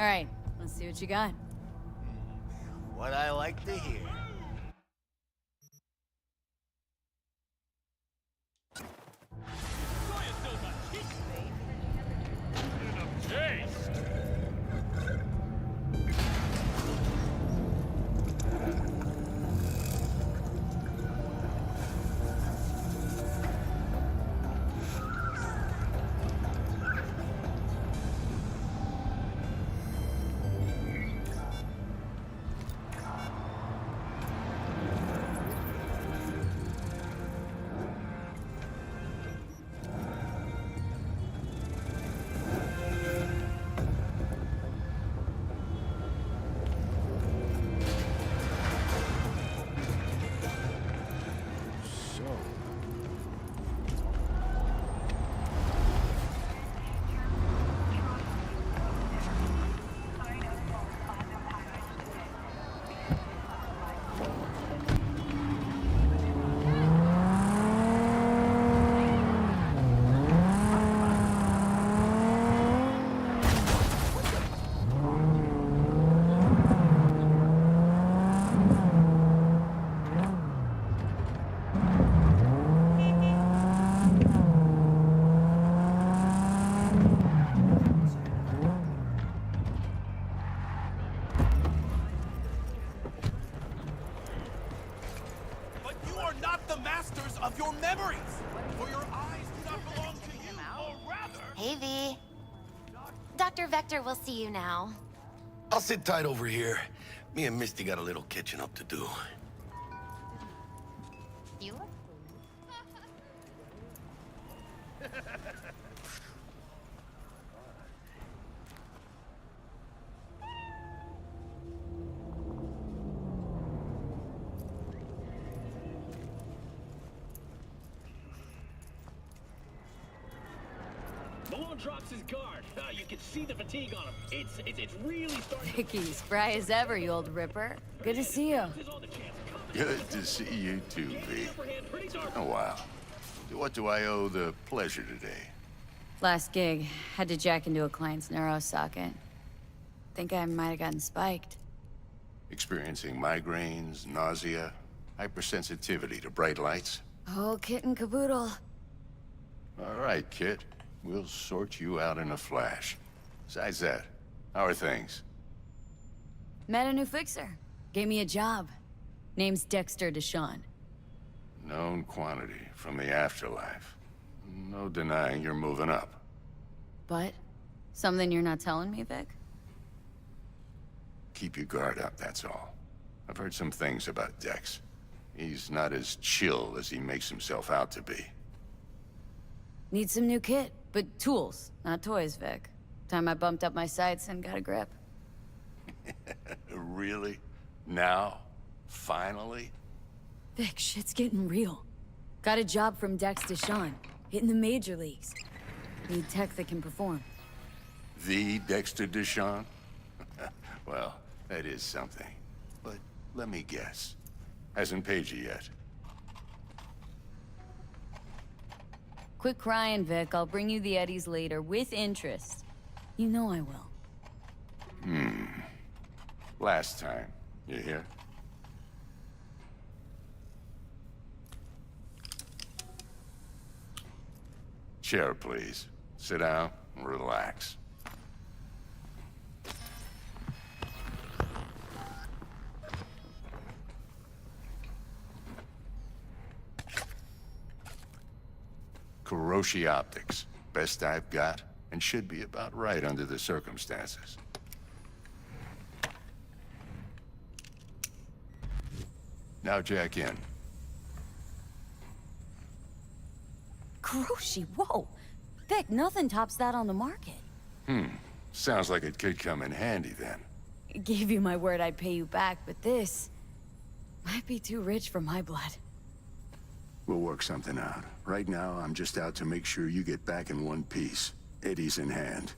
All right, let's see what you got. What I like to hear. Of your memories! For your eyes do not belong to you, or rather... Hey, V. Dr. Vector will see you now. I'll sit tight over here. Me and Misty got a little catching up to do. You look Malone drops his guard. You can see the fatigue on him. It's really starting. Vicky, spry as ever, you old ripper. Good to see you. Good to see you too, V. Oh, wow. What do I owe the pleasure today? Last gig, had to jack into a client's neuro socket. Think I might have gotten spiked. Experiencing migraines, nausea, hypersensitivity to bright lights? Oh, kit and caboodle. All right, Kit. We'll sort you out in a flash. Besides that, how are things? Met a new fixer. Gave me a job. Name's Dexter Deshawn. Known quantity from the afterlife. No denying you're moving up. But? Something you're not telling me, Vic? Keep your guard up, that's all. I've heard some things about Dex. He's not as chill as he makes himself out to be. Need some new kit, but tools, not toys, Vic. Time I bumped up my sights and got a grip. Really? Now? Finally? Vic, shit's getting real. Got a job from Dex Deshawn, hitting the major leagues. Need tech that can perform. The Dexter Deshawn? Well, that is something. But let me guess. Hasn't paid you yet. Quit crying, Vic. I'll bring you the eddies later, with interest. You know I will. Last time. You hear? Chair, please. Sit down and relax. Kuroshi Optics. Best I've got, and should be about right under the circumstances. Now jack in. Kuroshi, whoa! Vic, nothing tops that on the market. Sounds like it could come in handy then. Gave you my word I'd pay you back, but this might be too rich for my blood. We'll work something out. Right now, I'm just out to make sure you get back in one piece. Eddie's in hand.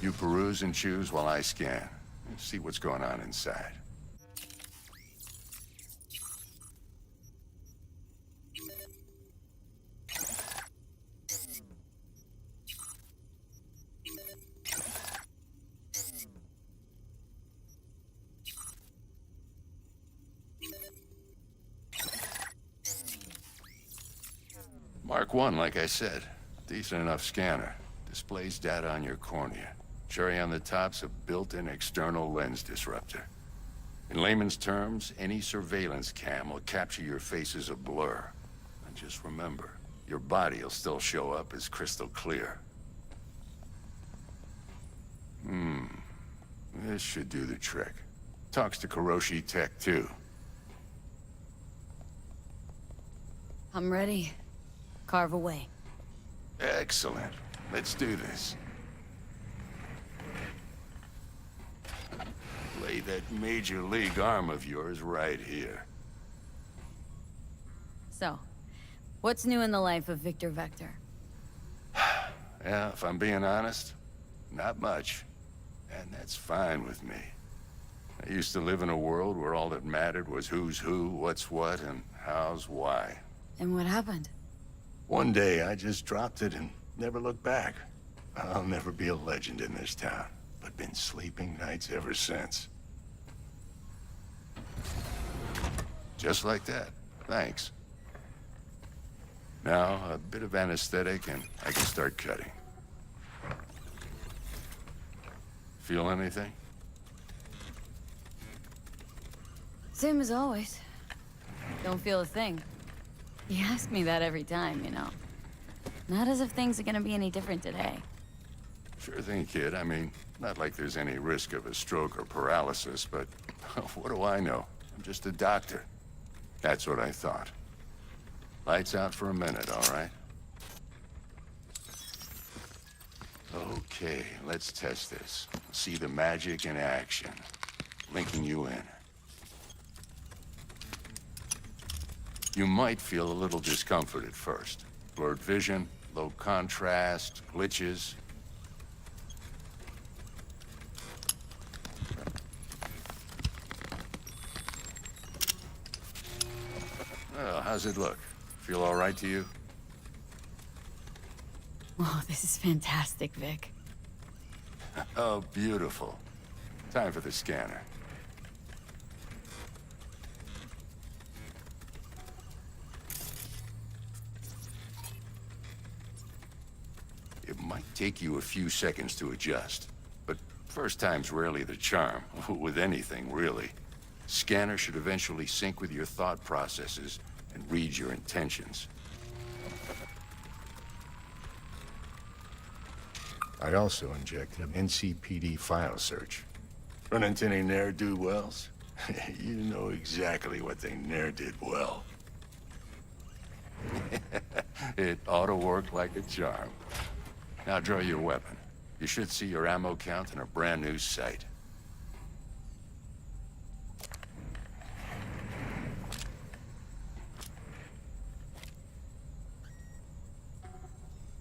You peruse and choose while I scan. See what's going on inside. One, like I said. Decent enough scanner. Displays data on your cornea. Cherry on the top's a built-in external lens disruptor. In layman's terms, any surveillance cam will capture your face as a blur. And just remember, your body will still show up as crystal clear. This should do the trick. Talks to Kiroshi Tech, too. I'm ready. Carve away. Excellent. Let's do this. Lay that major league arm of yours right here. So, what's new in the life of Victor Vector? Yeah, if I'm being honest, not much. And that's fine with me. I used to live in a world where all that mattered was who's who, what's what, and how's why. And what happened? One day, I just dropped it and never looked back. I'll never be a legend in this town, but been sleeping nights ever since. Just like that. Thanks. Now, a bit of anesthetic and I can start cutting. Feel anything? Same as always. Don't feel a thing. You ask me that every time, you know. Not as if things are gonna be any different today. Sure thing, kid. I mean, not like there's any risk of a stroke or paralysis, but what do I know? I'm just a doctor. That's what I thought. Lights out for a minute, all right? Okay, let's test this. See the magic in action. Linking you in. You might feel a little discomfort at first. Blurred vision, low contrast, glitches. Well, how's it look? Feel all right to you? Oh, this is fantastic, Vic. Oh, beautiful. Time for the scanner. It might take you a few seconds to adjust, but first time's rarely the charm, with anything, really. Scanner should eventually sync with your thought processes and read your intentions. I also injected an NCPD file search. Run into any ne'er-do-wells? You know exactly what they ne'er did well. It ought to work like a charm. Now draw your weapon. You should see your ammo count in a brand new sight.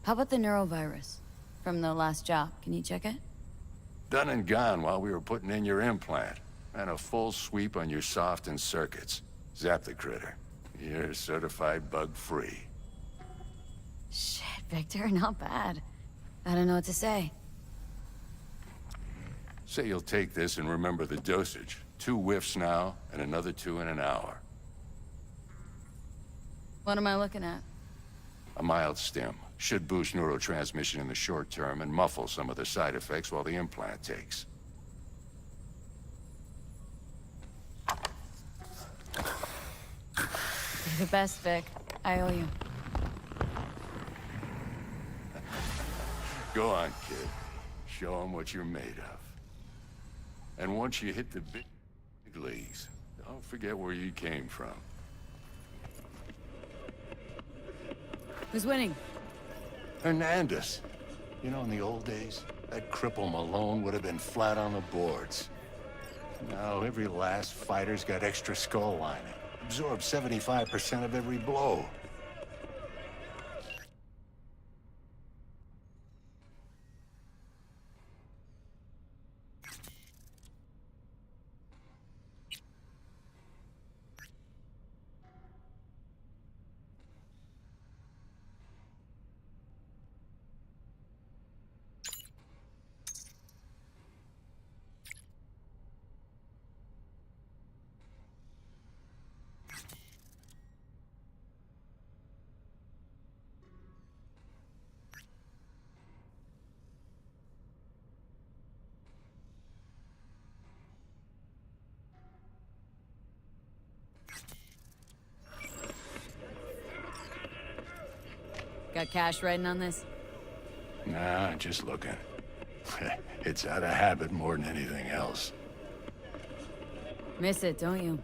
How about the neurovirus? From the last job, can you check it? Done and gone while we were putting in your implant. And a full sweep on your soft and circuits. Zap the critter. You're certified bug-free. Shit, Victor, not bad. I don't know what to say. Say you'll take this and remember the dosage. 2 whiffs now, and another 2 in an hour. What am I looking at? A mild stim. Should boost neurotransmission in the short term and muffle some of the side effects while the implant takes. You're the best, Vic. I owe you. Go on, kid. Show them what you're made of. And once you hit the big leagues, don't forget where you came from. Who's winning? Hernandez. You know, in the old days, that cripple Malone would have been flat on the boards. Now, every last fighter's got extra skull lining. Absorbs 75% of every blow. Got cash riding on this? Nah, just looking. It's out of habit more than anything else. Miss it, don't you?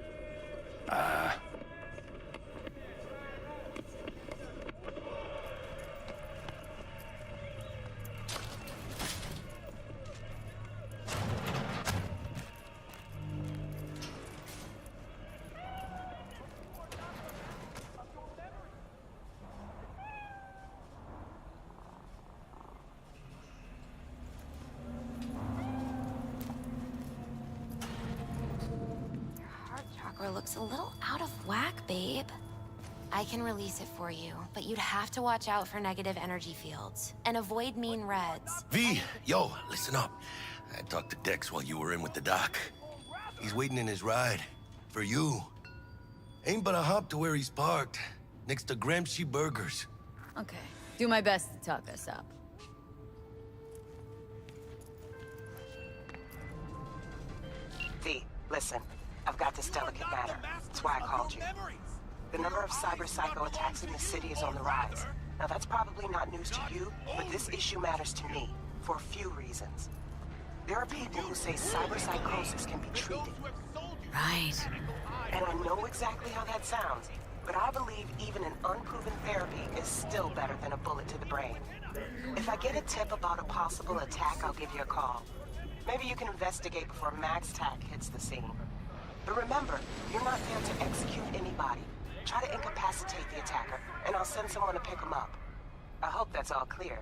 Looks a little out of whack, babe. I can release it for you, but you'd have to watch out for negative energy fields and avoid mean reds. V, yo, listen up. I talked to Dex while you were in with the doc. He's waiting in his ride. For you. Ain't but a hop to where he's parked. Next to Gramsci Burgers. Okay. Do my best to talk us up. V, listen. I've got this delicate matter. That's why I called you. The number of cyber-psycho attacks in the city is on the rise. Now, that's probably not news to you, but this issue matters to me for a few reasons. There are people who say cyberpsychosis can be treated. Right. And I know exactly how that sounds, but I believe even an unproven therapy is still better than a bullet to the brain. If I get a tip about a possible attack, I'll give you a call. Maybe you can investigate before Max Tack hits the scene. But remember, you're not there to execute anybody. Try to incapacitate the attacker, and I'll send someone to pick him up. I hope that's all clear.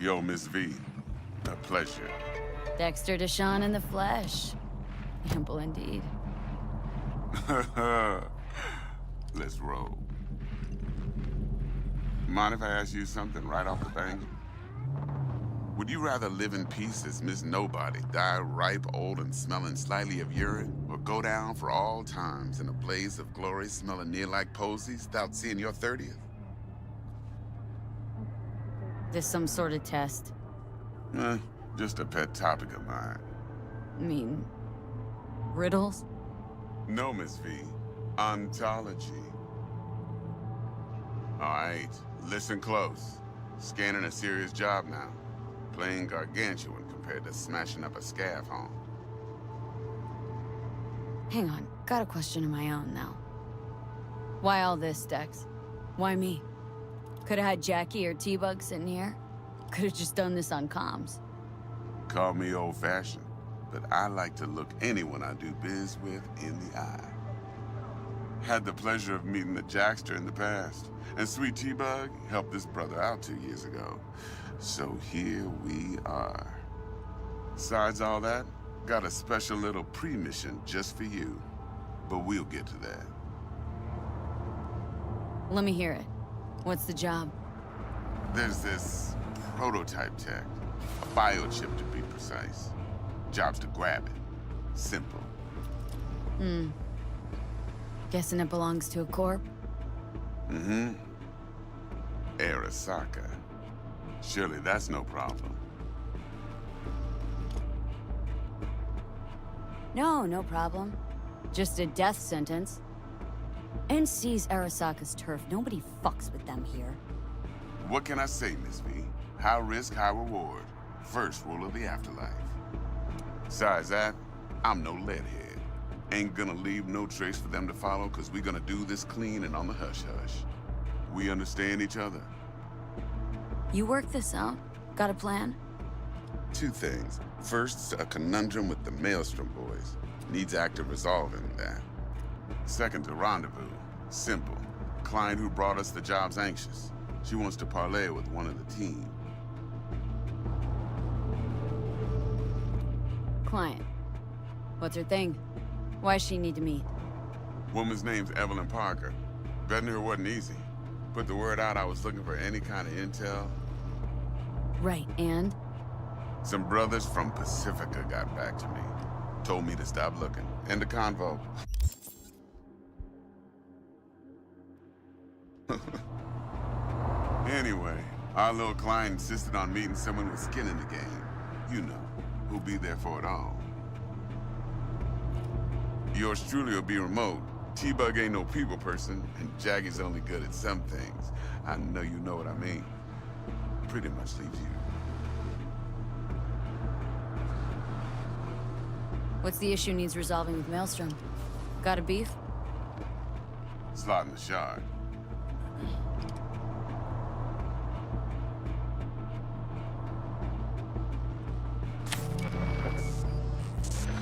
Yo, Miss V. A pleasure. Dexter Deshawn in the flesh. Ample indeed. Let's roll. Mind if I ask you something right off the bang? Would you rather live in peace as Miss Nobody, die ripe, old, and smelling slightly of urine, or go down for all times in a blaze of glory smelling near like posies without seeing your 30th? This some sort of test? Just a pet topic of mine. I mean, riddles? No, Miss V. Ontology. All right, listen close. Scanning a serious job now. Playing gargantuan compared to smashing up a scav home. Hang on, got a question of my own now. Why all this, Dex? Why me? Could've had Jackie or T-Bug sitting here. Could've just done this on comms. Call me old-fashioned, but I like to look anyone I do biz with in the eye. Had the pleasure of meeting the Jackster in the past, and Sweet T-Bug helped this brother out 2 years ago. So here we are. Besides all that, got a special little pre-mission just for you. But we'll get to that. Let me hear it. What's the job? There's this prototype tech. A biochip to be precise. Job's to grab it. Simple. Guessing it belongs to a corp? Mm-hmm. Arasaka. Surely that's no problem. No problem. Just a death sentence. NC's Arasaka's turf. Nobody fucks with them here. What can I say, Miss V? High risk, high reward. First rule of the afterlife. Besides that, I'm no leadhead. Ain't gonna leave no trace for them to follow, cause we gonna do this clean and on the hush-hush. We understand each other. You work this out? Got a plan? Two things. First, a conundrum with the Maelstrom boys. Needs active resolving that. Second, a rendezvous. Simple. Client who brought us the job's anxious. She wants to parlay with one of the team. Client. What's her thing? Why does she need to meet? Woman's name's Evelyn Parker. Betting her wasn't easy. Put the word out I was looking for any kind of intel. Right, and? Some brothers from Pacifica got back to me. Told me to stop looking. End the convo. Anyway, our little client insisted on meeting someone with skin in the game. You know, who'll be there for it all. Yours truly will be remote. T-Bug ain't no people person, and Jaggy's only good at some things. I know you know what I mean. Pretty much leaves you. What's the issue needs resolving with Maelstrom? Got a beef? Slot in the shard.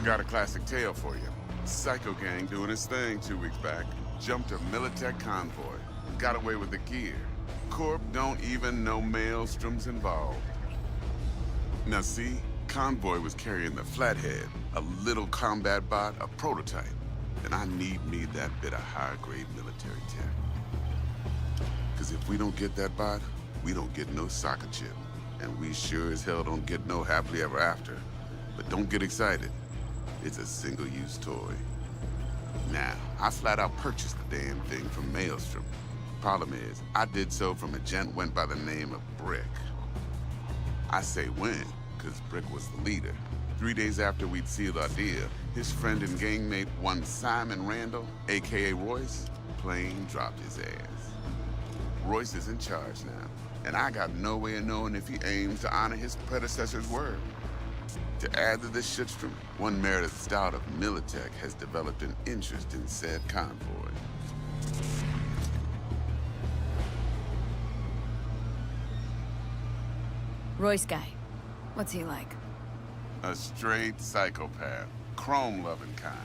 Got a classic tale for you. Psycho gang doing his thing 2 weeks back. Jumped a Militech convoy. Got away with the gear. Corp don't even know Maelstrom's involved. Now see, convoy was carrying the Flathead, a little combat bot, a prototype. And I need me that bit of high-grade military tech. Cause if we don't get that bot, we don't get no soccer chip. And we sure as hell don't get no happily ever after. But don't get excited. It's a single-use toy. Now, I flat out purchased the damn thing from Maelstrom. Problem is, I did so from a gent went by the name of Brick. I say when, because Brick was the leader. 3 days after we'd sealed our deal, his friend and gangmate, one Simon Randall, aka Royce, plain dropped his ass. Royce is in charge now, and I got no way of knowing if he aims to honor his predecessor's word. To add to this shitstrom, one Meredith Stout of Militech has developed an interest in said convoy. Royce guy. What's he like? A straight psychopath. Chrome-loving kind.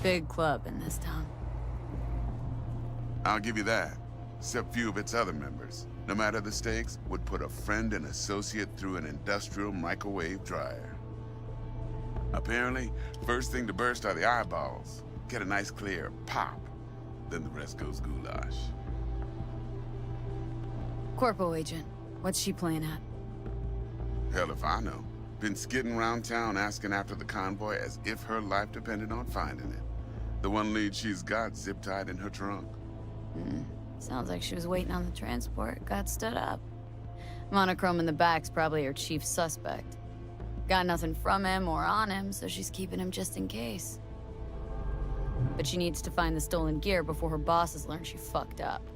Big club in this town. I'll give you that. Except few of its other members, no matter the stakes, would put a friend and associate through an industrial microwave dryer. Apparently, first thing to burst are the eyeballs. Get a nice clear pop. Then the rest goes goulash. Corpo agent. What's she playing at? Hell if I know. Been skidding around town asking after the convoy as if her life depended on finding it. The one lead she's got zip-tied in her trunk. Sounds like she was waiting on the transport, got stood up. Monochrome in the back's probably her chief suspect. Got nothing from him or on him, so she's keeping him just in case. But she needs to find the stolen gear before her bosses learn she fucked up.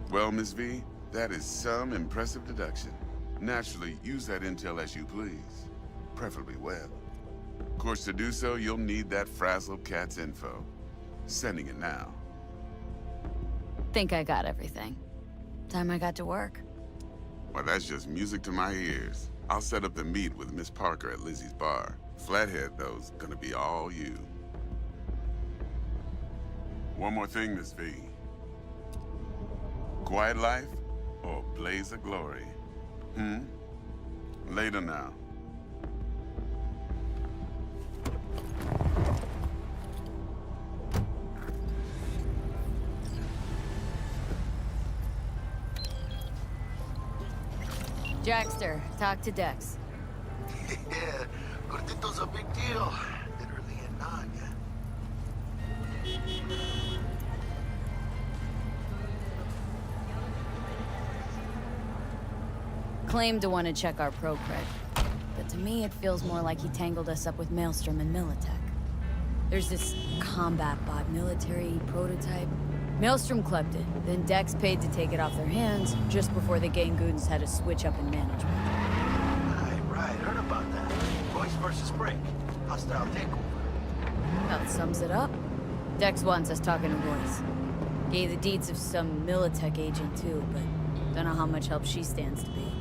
Well, Miss V, that is some impressive deduction. Naturally, use that intel as you please. Preferably well. Of course, to do so, you'll need that frazzled cat's info. Sending it now. Think I got everything. Time I got to work. Well, that's just music to my ears. I'll set up the meet with Miss Parker at Lizzie's bar. Flathead, though's gonna be all you. One more thing, Miss V. Quiet life or blaze of glory? Later now. Jackster, talk to Dex. Yeah, Cortito's a big deal. Literally a Nanya. Claimed to want to check our pro cred. But to me, it feels more like he tangled us up with Maelstrom and Militech. There's this combat bot military prototype. Maelstrom clubbed it, then Dex paid to take it off their hands just before the gang goons had a switch up in management. Right, heard about that. Royce versus Brick. Hostile takeover. That sums it up. Dex wants us talking to Royce. Gave the deeds of some Militech agent too, but don't know how much help she stands to be.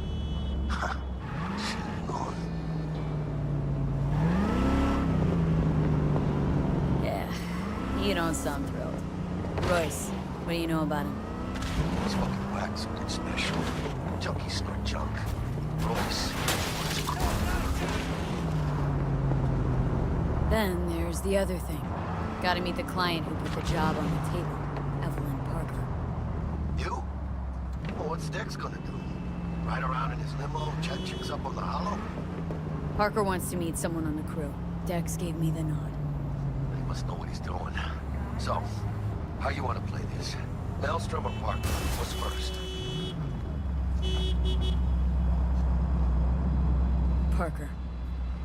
You don't sound thrilled. Royce, what do you know about him? He's fucking whack, something special. Junkies snort junk. Royce. Then there's the other thing. Gotta meet the client who put the job on the table. Evelyn Parker. You? Well, what's Dex gonna do? Ride around in his limo, chat chicks up on the hollow? Parker wants to meet someone on the crew. Dex gave me the nod. He must know what he's doing. So, how you want to play this? Maelstrom or Parker? What's first? Parker.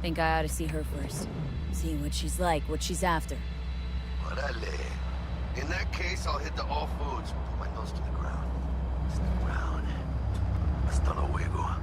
Think I ought to see her first. See what she's like, what she's after. Orale. In that case, I'll hit the all foods. Put my nose to the ground. Step around. Hasta luego.